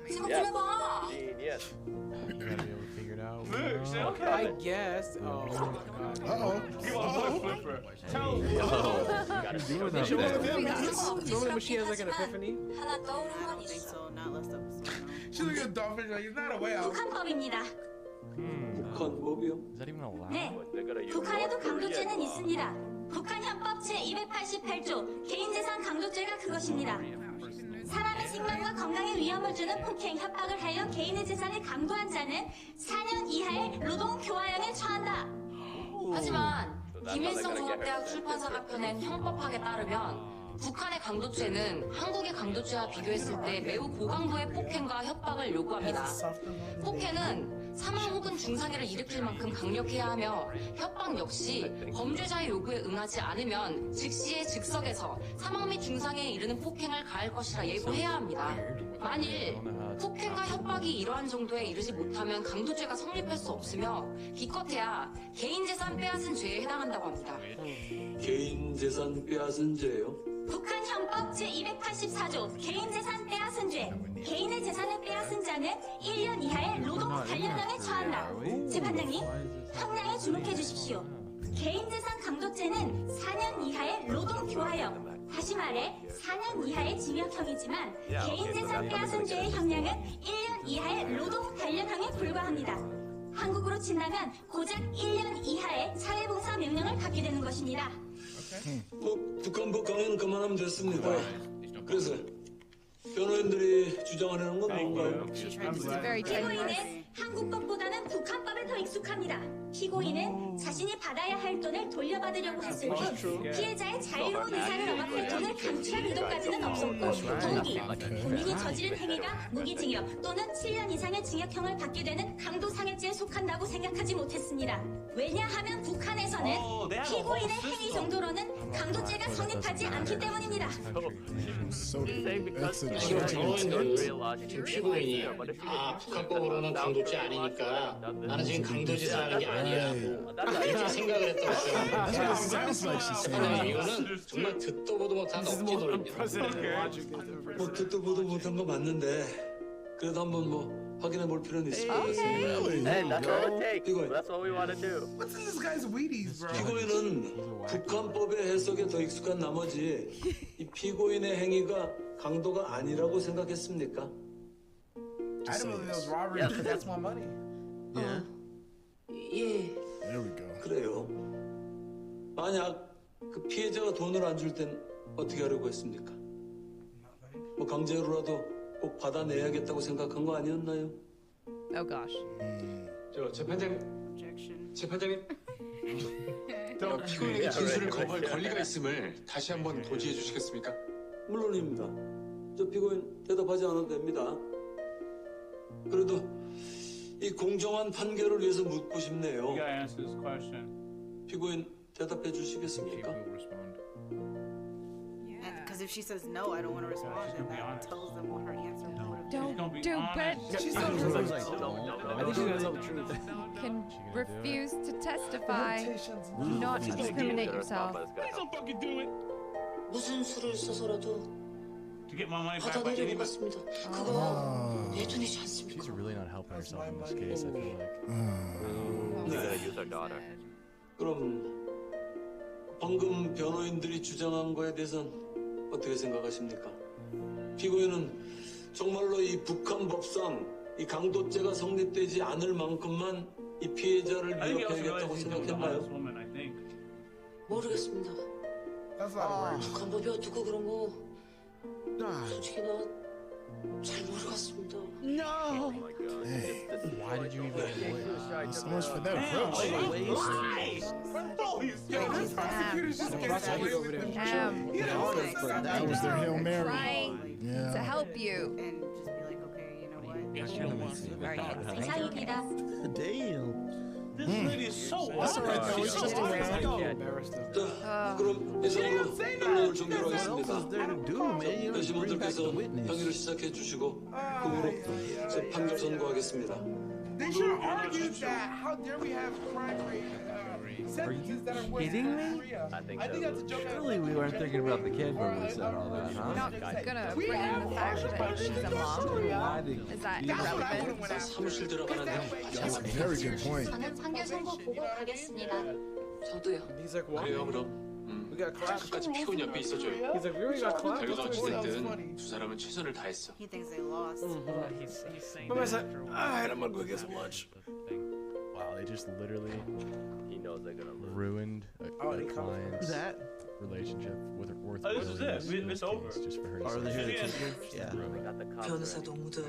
생각 좀 Yes. 해봐. Genius. You gotta be able to figure it out. I guess. Oh my god. He wants to flipper. Tell Normally when she has like an epiphany. 하나 떠오른 건 I think 있어. so. Not less episode. She's like a dolphin. Like, he's not a whale. 북한법입니다. 북한법이요? Is that even allowed? 네, 북한에도 강도죄는 있습니다. 북한 헌법 제288조 개인재산 강도죄가 그것입니다. 사람의 생명과 건강에 위험을 주는 폭행, 협박을 하여 개인의 재산을 강도한 자는 4년 이하의 노동교화형에 처한다. 하지만 김일성 종합대학 출판사가 펴낸 형법학에 따르면 북한의 강도죄는 한국의 강도죄와 비교했을 때 매우 고강도의 폭행과 협박을 요구합니다. 폭행은 사망 혹은 중상해를 일으킬 만큼 강력해야 하며 협박 역시 범죄자의 요구에 응하지 않으면 즉시에 즉석에서 사망 및 중상해에 이르는 폭행을 가할 것이라 예고해야 합니다. 만일 폭행과 협박이 이러한 정도에 이르지 못하면 강도죄가 성립할 수 없으며 기껏해야 개인재산 빼앗은 죄에 해당한다고 합니다. 개인 재산 빼앗은 죄요? 북한 형법 제284조 개인재산 빼앗은 죄. 개인의 재산을 빼앗은 자는 1년 이하의 노동 단련형에 처한다. 재판장님, 형량에 주목해 주십시오. 개인재산 강도죄는 4년 이하의 노동교화형. 다시 말해 4년 이하의 징역형이지만 개인재산 빼앗은 죄의 형량은 1년 이하의 노동 단련형에 불과합니다. 한국으로 친다면 고작 1년 이하의 사회봉사 명령을 받게 되는 것입니다. 북한법 강의는 그만하면 됐습니다. 그래서 변호인들이 주장하려는 건 뭔가요? 피고인은 한국법보다는 북한법에 더 익숙합니다. 피고인은 자신이 받아야 할 돈을 돌려받으려고 했을 뿐 피해자의 자유로운 의사를 억압할 돈을 강취한 의도까지는 없었고 동기, 본인이 저지른 행위가 무기징역 또는 7년 이상의 징역형을 받게 되는 강도상해죄에 속한다고 생각하지 못했습니다. 왜냐하면 북한에서는 피고인의 행위 정도로는 강도죄가 성립하지 않기 때문입니다. 지금 변호인들은 지금 피고인이 북한법으로는 강도죄 아니니까 나는 지금 강도짓을 하는 게 아니야 이렇게 생각을 했다고 했어요. 이거는 정말 듣도 보도 못한 억지 논리입니다. 뭐 듣도 보도 못한 거 맞는데 그래도 한번 뭐 확인해 볼 필요는 있을 것 같습니다. Hey, that's all it takes. That's all we want to do. What's in this guy's Wheaties, bro? 피고인은 북한법의 해석에 더 익숙한 나머지 이 피고인의 행위가 강도가 아니라고 생각했습니까? I didn't believe those robberies, but that's my money. 예. 예. There we go. 그래요. 만약 그 피해자가 돈을 안 줄 땐 어떻게 하려고 했습니까? 뭐 강제로라도 꼭 받아내야겠다고 생각한 거 아니었나요? Oh gosh. 저 재판장님. 피고인에게 진술을 거부할 권리가 있음을 다시 한번 고지해 주시겠습니까? 물론입니다. 저 피고인 대답하지 않아도 됩니다. 그래도 이 공정한 판결을 위해서 묻고 싶네요. You gotta answer this question. 피고인 대답해 주시겠습니까? Because if she says no, I don't want to respond, then that tells them what her answer would have been. Don't do but She's so rude. I think she's gonna tell the truth. can refuse to testify, not discriminate yourself. Please don't fucking do it. 무슨 수를 써서라도 To get my money back by any 받아내려고겠습니다. 그거 내 돈이지 않습니까? She's really not helping herself in this case, I feel like. We gotta use our daughter. 그럼 방금 변호인들이 주장한 거에 대해서는 어떻게 생각하십니까? 피고인은 정말로 이 북한 법상 이 강도죄가 성립되지 않을 만큼만 이 피해자를 I think he also 위협해야겠다고 realized he's a honest 생각했나요? woman, I think. 모르겠습니다. That's a lot of words. 북한법이 어떻고 그런 거 솔직히 나 잘 모르겠습니다. No. Hey. Why did you even avoid So much for that approach. That was their Hail Mary. Trying to Yeah. help you. And just be like, okay, you know what? 이상입니다. Damn. This lady is so That's all right, though. It's just 자, 그럼 이상으로 변론을 종결하겠습니다. There to do, man. You don't bring back 배심원들께서 the witness. 평의를 시작해 주시고 그 후로 제 판결 선고하겠습니다. They should have argued that how dare we have crime rate sentences that are worse kidding than me? Korea. I think that's a joke. Surely we weren't thinking about the kid when we said all that, huh? Not gonna bring in the fact that she's a mom. Is that irrelevant? 사무실 들어가는데 That's a very good point. 저는 판결 선고 보고 가겠습니다. 저도요. He's like, what? 그래요 그럼. We got class. 끝까지 피곤 옆에 있어줘요. He's like, we already got class. 결과가 어찌됐든 두 사람은 최선을 다했어. He thinks they lost. But I said, alright, I'm gonna go get some lunch. Wow, they just literally He knows they're gonna lose. ruined a client's that? relationship with her worth. Oh, this is it. It's over. Just for her. Are they here to Yeah. take her? Yeah. They got the cops 변호사 ready. 동무들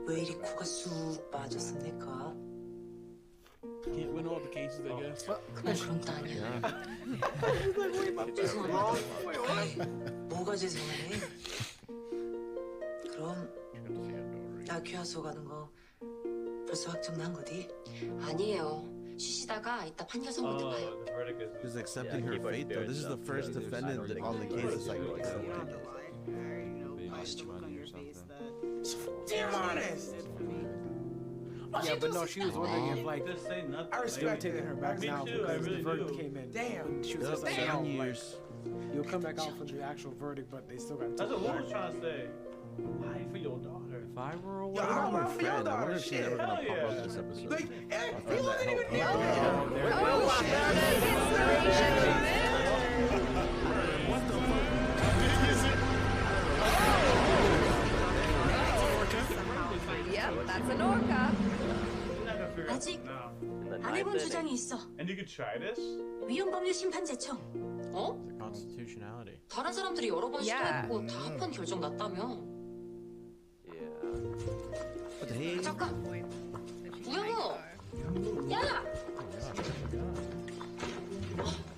왜 이리 코가 쑥 빠졌습니까? Can't win all the cases, I guess. 그건 그런 거 아니야. 죄송합니다. 뭐가 죄송해? 그럼 나 귀하소 가는 거 벌써 확정 난 거디? 아니에요. 쉬시다가 이따 판결 선고 들어가요. The verdict is. Who's accepting her fate though? This is the first defendant on the case that's like accepting it. Damn honest. Yeah, but no, she was wondering if like Just say nothing. I they were respect taking it. her back Me now too, I because really the verdict do. came in. Damn. And she was Yep, just like, 7 no, like, years. you'll come back out for the actual verdict, but they still got. That's what Will was trying to say. Why for your daughter? If I were a Yo, What I about want her for your friend? I wonder daughter. if she's Shit. ever gonna Hell pop up yeah. this episode. Like, I he find wasn't that even helpful. there. Yep, that's an orca. 아직 In the 안 ninth 해본 inning. 주장이 있어. And you could try this? 위헌법률 심판 제청. 어? The constitutionality. 다른 사람들이 여러 번 Yeah. 시도했고 다 합헌 결정 났다며. Yeah. What the heck? 잠깐. 우영우. 야.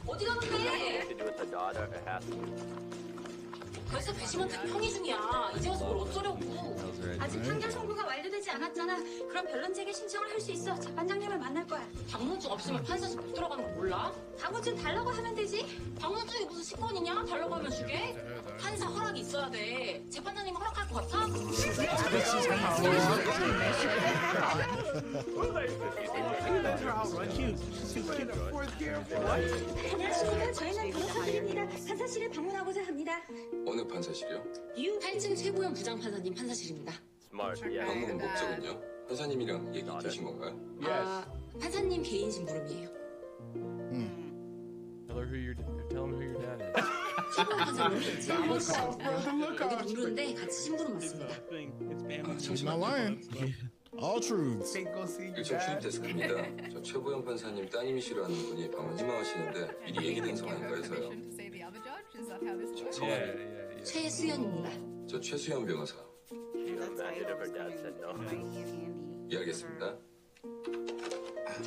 어디 가는데? To do with the daughter, it has to. 벌써 배심원한테 평의 중이야. 이제 와서 뭘 어쩌려고. 아직 판결 선고가 완료되지 않았잖아. 그럼 변론 재개 신청을 할 수 있어. 재판장님을 만날 거야. 방문증 없으면 판사실 못 들어가는 거 몰라? 방문증 달라고 하면 되지. 방문증이 무슨 식권이냐? 달라고 하면 주게? 판사 허락이 있어야 돼. 재판장님 허락할 것 같아? 안녕하십니까. 저희는 변호사들입니다. 판사실을 방문하고자 합니다. 어느 판사실이요? 8층 최고형 부장판사님 판사실입니다. Smart, yeah. 방문 목적은요? 판사님이랑 얘기 되신 건가요? 아, 판사님 개인 심부름이에요. Tell him who your dad is. 최고형 판사님 제 아버지거든요. 여기 동료인데 같이 심부름 왔습니다. She's not lying. All truths. 일청 출입 데스크입니다. 저 최보영 판사님 따님이시라는 분이 방문 희망하시는데 미리 얘기된 상황인가 해서요. 성함이 최수연입니다. 저 최수연 변호사. Imagine if her dad said no. 이해하겠습니다.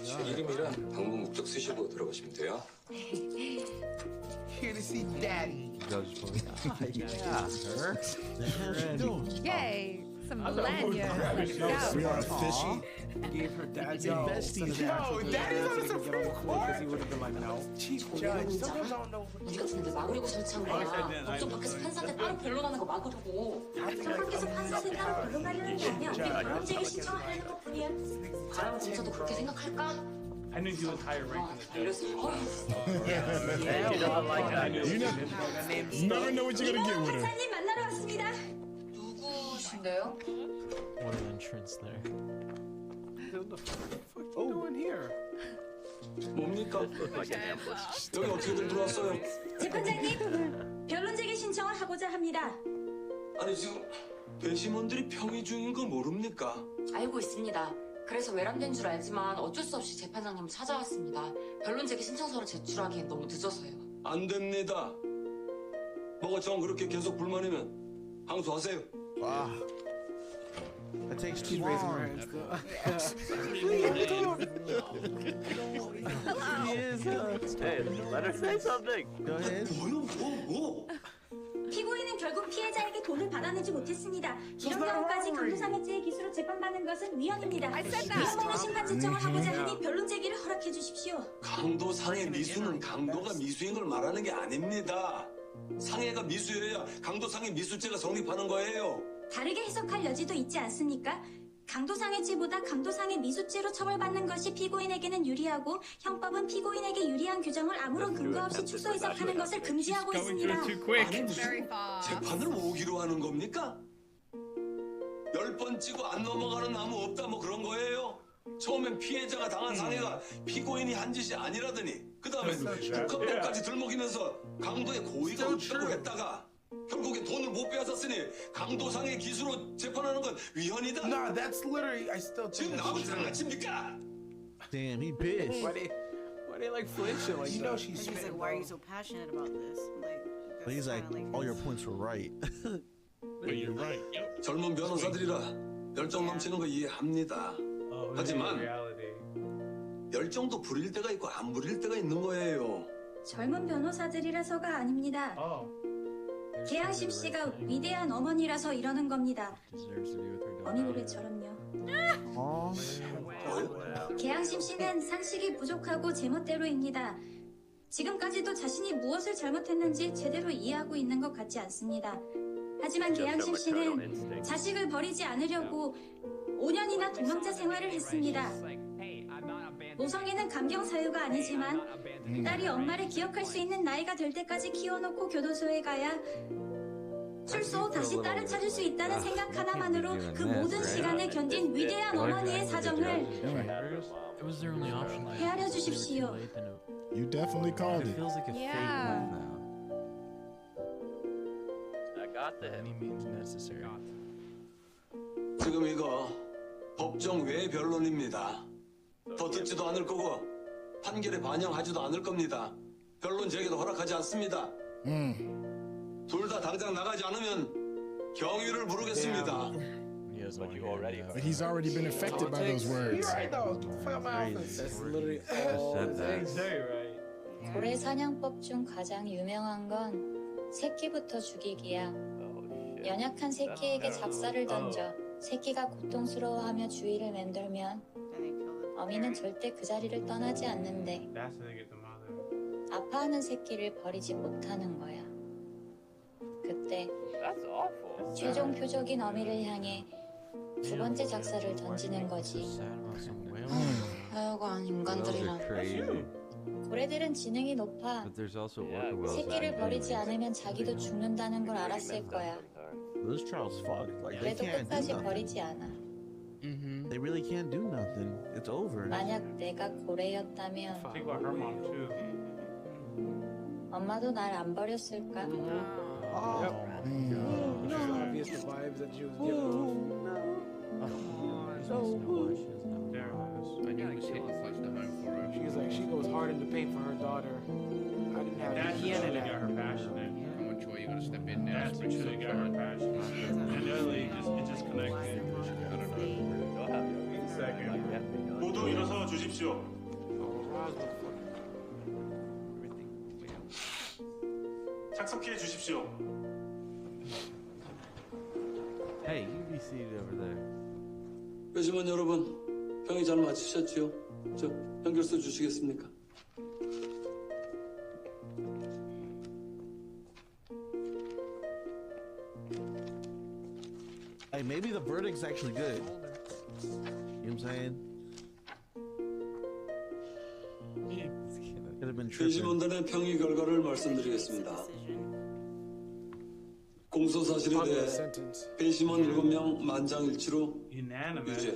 제 이름이랑 방문 목적 쓰시고 들어가시면 돼요. Here to see daddy. Yeah, her. The hell she doing? Yay, some lanyards. Let's We go. are fishy. Gave her dad Yo, besties. Yo, daddy's on the Supreme because he would have been like, no. Chief judge. Sometimes I don't know. 우리 같은 애들 막으려고 설치한 거야. 법정 밖에서 판사한테 따로 변론하는 거 막으려고. 법정 밖에서 판사한테 따로 변론하려는 게 아니야. 우리 변론 재개 신청하려는 것뿐이야. 바람 검사도 그렇게 생각할까? I knew he was higher ranked than 이래서 And she doesn't like that. You never know what you're gonna get with her. 판사님 만나러 왔습니다. 누구신데요? What an entrance there. What the fuck you doing here? 뭡니까? 여기 어떻게들 들어왔어요? 재판장님, 변론 재개 신청을 하고자 합니다. 아니 지금 배심원들이 평의 중인 거 모릅니까? 알고 있습니다. 그래서 외람된 줄 알지만 어쩔 수 없이 재판장님을 찾아왔습니다. 변론 제기 신청서를 제출하기엔 너무 늦어서요. 안 됩니다. 뭐가 정 그렇게 계속 불만이면 항소하세요. Wow. That takes too She's raising her long. hands. Hey, let her say something. Go ahead. 피고인은 결국 피해자에게 돈을 받아내지 못했습니다. 이런 경우까지 강도상해죄의 기수로 재판받는 것은 위헌입니다. 위헌법률 심판 제청을 하고자 하니 변론 제기를 허락해 주십시오. 강도상해 미수는 강도가 미수인 걸 말하는 게 아닙니다. 상해가 미수여야 강도상해 미수죄가 성립하는 거예요. 다르게 해석할 여지도 있지 않습니까? 강도상해죄보다 강도상해 미수죄로 처벌받는 것이 피고인에게는 유리하고 형법은 피고인에게 유리한 규정을 아무런 근거 없이 축소 해석하는 것을 금지하고 있습니다. 재판을 오기로 하는 겁니까? 10번 찍고 안 넘어가는 나무 없다 뭐 그런 거예요? 처음엔 피해자가 당한 상해가 피고인이 한 짓이 아니라더니 그 다음에 북한법까지 들먹이면서 강도의 고의가 없다고 했다가 결국에 돈을 못 빼앗았으니 강도상해 기수로 재판하는 건 위헌이다. Nah, that's literally. I still think 지금 나하고 장난칩니까? Damn, he pissed. Why they like flinching like You that? know she's He's like, why are you so passionate about this? Like, But he's like, all your points were right. But you're right. 젊은 변호사들이라 열정 넘치는 거 이해합니다. 하지만 열정도 부릴 때가 있고 안 부릴 때가 있는 거예요. 젊은 변호사들이라서가 아닙니다. 계양심 씨가 위대한 어머니라서 이러는 겁니다. 어미 노래처럼요. 계양심 씨는 상식이 부족하고 제멋대로입니다. 지금까지도 자신이 무엇을 잘못했는지 제대로 이해하고 있는 것 같지 않습니다. 하지만 계양심 씨는 자식을 버리지 않으려고 5년이나 도망자 생활을 했습니다. 모성애는 감경 사유가 아니지만 딸이 엄마를 기억할 수 있는 나이가 될 때까지 키워놓고 교도소에 가야 출소 다시 딸을 찾을 수 있다는 생각 하나만으로 그 모든 시간을 견딘 위대한 어머니의 사정을 헤아려 주십시오. You definitely called it. Yeah. I got that. Any means necessary. 지금 이거 법정 외 변론입니다. 더 듣지도 않을 거고 판결에 반영하지도 않을 겁니다. 변론 제기도 허락하지 않습니다. 둘 다 당장 나가지 않으면 경위를 부르겠습니다. But he's already been affected by those words. You're right though. Fuck out my office. That's literally all. 고래사냥법 중 가장 유명한 건 새끼부터 죽이기야. 연약한 새끼에게 작사를 던져 새끼가 고통스러워하며 주의를 맴돌면 어미는 절대 그 자리를 떠나지 않는데 아파하는 새끼를 버리지 못하는 거야. 그때 최종 표적인 어미를 향해 두 번째 작사를 던지는 거지. 하여간 인간들이란 고래들은 지능이 높아. 새끼를 버리지 않으면 자기도 죽는다는 걸 알았을 거야. Those trials fucked. Like they 그래도 can't do 끝까지 nothing. 버리지 않아. They really can't do nothing. It's over. 만약 내가 고래였다면 Think about her mom too. 엄마도 날 안 버렸을까? Yep. Which is obvious the vibes that she was giving. She's like, she goes hard into paint for her daughter. I didn't have That's any what hand in really got her that. passionate. How much way you gonna step in now? That's what really got her passionate. And really, it just connected. Second. 모두 일어서 주십시오. 착석해 주십시오. Hey, you be seated over there. 배심원 여러분, 평이 잘 마치셨지요? 저 판결서 주시겠습니까? Hey, maybe the verdict's actually good. You know what I'm saying? Could have been tripping. 배심원단의 평의 결과를 말씀드리겠습니다. 공소 사실에 대해 배심원 7명 만장일치로 유죄.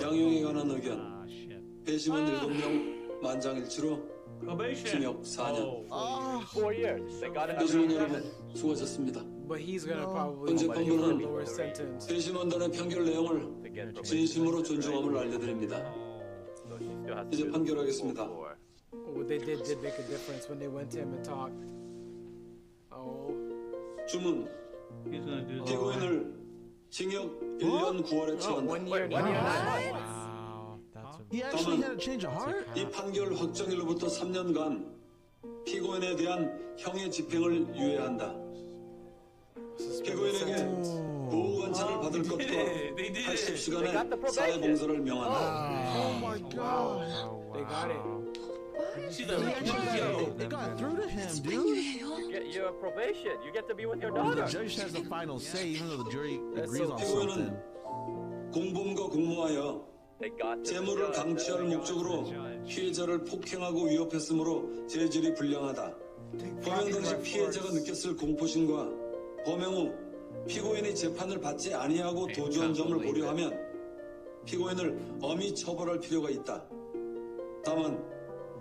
양형에 관한 의견. 배심원 7명 만장일치로 징역 4년. 4 years. They got it. 배심원 여러분 수고하셨습니다. But he's gonna probably 현재 get a 법무는 lower sentence. 배심원단의 판결 내용을 진심으로 존중함을 알려드립니다. 이제 판결하겠습니다. What they did make a difference when they went to him and talked. Oh. 주문. 피고인을 징역 1년 9월에 처한다. He actually had a change of heart? 이 판결 확정일로부터 3년간 피고인에 대한 형의 집행을 유예한다. 피고인에게 보호관찰을 받을 것과 80시간의 사회봉사를 명한다. Oh my god. They got it. They got through to him, dude. You're probation. You get to be with your The daughter. judge has the final say, even though the jury agrees on 피고인은 something. 공범과 공모하여 재물을 강취할 목적으로 피해자를 폭행하고 위협했으므로 재질이 불량하다. 범행 당시 피해자가 느꼈을 공포심과 범행 후 피고인이 재판을 받지 아니하고 도주한 점을 고려하면 피고인을 엄히 처벌할 필요가 있다. 다만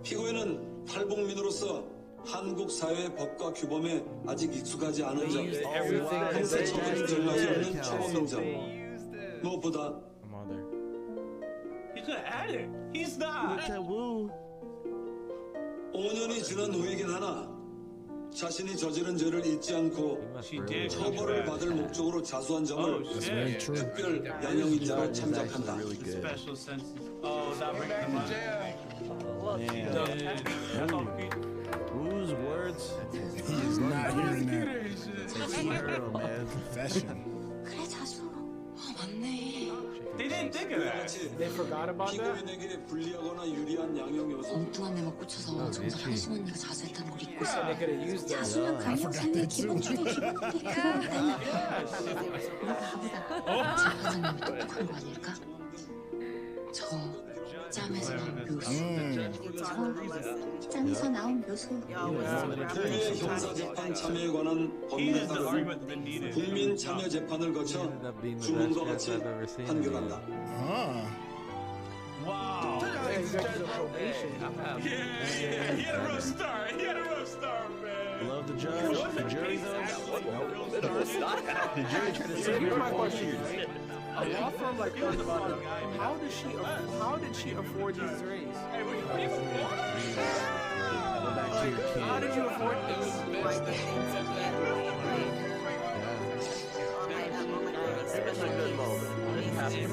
피고인은 탈북민으로서 한국 사회의 법과 규범에 아직 익숙하지 않은 점, 형사 처벌이 들어가지 없는 초범인 점, 무엇보다 He's gonna add it. He's not. 5년이 지난 후이긴 하나 자신이 저지른 죄를 잊지 않고 처벌을 받을 목적으로 자수한 점을 특별 양형인자로 참작한다. Special sense. Oh, that brings him up. Whose words? He is not hearing that. Confession. 그래 자수. 맞네. They didn't think of that. They forgot about that? 피고인에게 불리하거나 유리한 양형 요소. 엉뚱한 데만 꽂혀서 정작 한심 언니가 자수했다는 걸 잊고 있어. They could have used that. 자수는 강력 삶의 기본적인 기본이니까. 재판장님이 똑똑한 거 아닐까? 저 짬에서 나온 묘수. 짬에서 나온 묘수. 국내 형사재판 참여에 관한 법률에 따르면 국민 참여 재판을 거쳐 주문과 같이 판결한다. Wow. Judges of probation. Yeah. He had a rough start. He had a rough start, man. Love the judge. The jury though. The jury tried to So say here's my you're question. A law firm like her, how did she afford these threes? How did you afford this? Like the things that you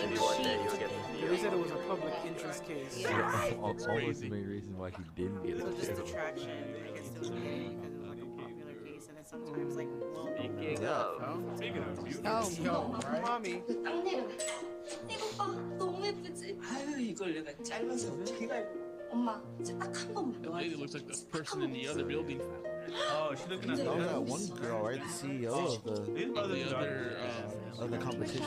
They said it was a public interest case. Almost the main reason why he didn't get it. So just attraction, I guess it was getting because it was like a popular case, and then sometimes like, well, Yo, mommy. 이거 봐, 너무 예쁘지? 아유 이걸 내가 짧아서 어떻게 갈? 엄마, 진짜 딱 한 번만. The lady looks like the person in the other building. Oh, she's looking at Oh, that one girl, right? The CEO of the competition.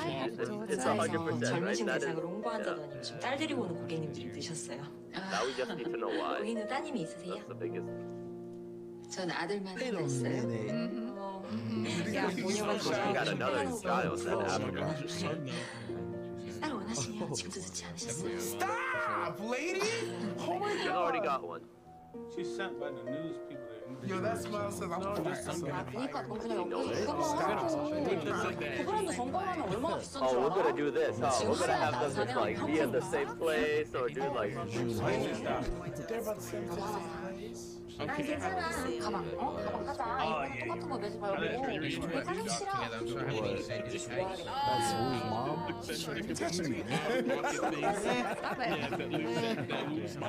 It's 100%, 젊으신 right? That is, 대상으로 홍보한다더니 요즘 딸 데리고 오는 고객님들이 드셨어요. now we just need to know why. 고객님 따님이 있으세요? That's the biggest. 전 아들만 하나 있어요. 그냥 모녀가 Got another child in Africa. 딸 원하시면 지금도 늦지 않으셨어요. Stop, lady! Oh my She's god! already got one. She's sent by the news people. Yo, that smile says I'm 그러니까 너 그냥 여기 이거만 그 브랜드 정보하면 얼마나 비싼 줄 Oh, we're 알아? gonna do this, huh? We're gonna have them just like be in the same place or do like. They're about the same place. 아니 괜찮아. 가방 가방 하자. 이거 똑같은 거 매지 말고. 왜 가기 싫어? That's whose mom? Touching me.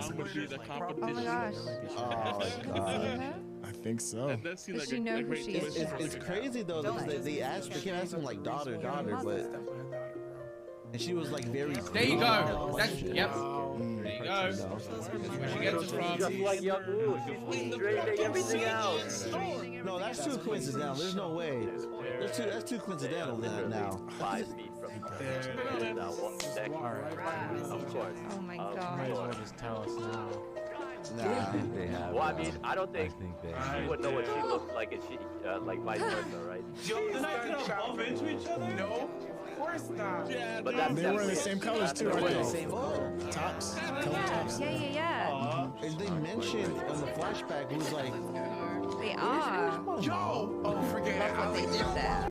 Oh my gosh. Oh, God. I think so. Does she know who she is? It's crazy though because they kept asking like daughter, but and she was like very. There you go. That's yep. There you go. Where she gets it from. Just like Young Woo, she's straightening everything out. No, that's too coincidental. There's no way. That's too coincidental now. 5 feet from there. Now one second. Of course. Oh my Might as well god. just tell us now. Nah. I think they have. Well, I mean, I don't think they she would know what she looked like if she, like vice versa, right? Yo, they're not gonna bump into each other? No, of course not. But that's They were in the definitely- same colors too, They're aren't the they? same color. Tops, color tops. Yeah. And they mentioned on the flashback, it was like They are. Yo, oh,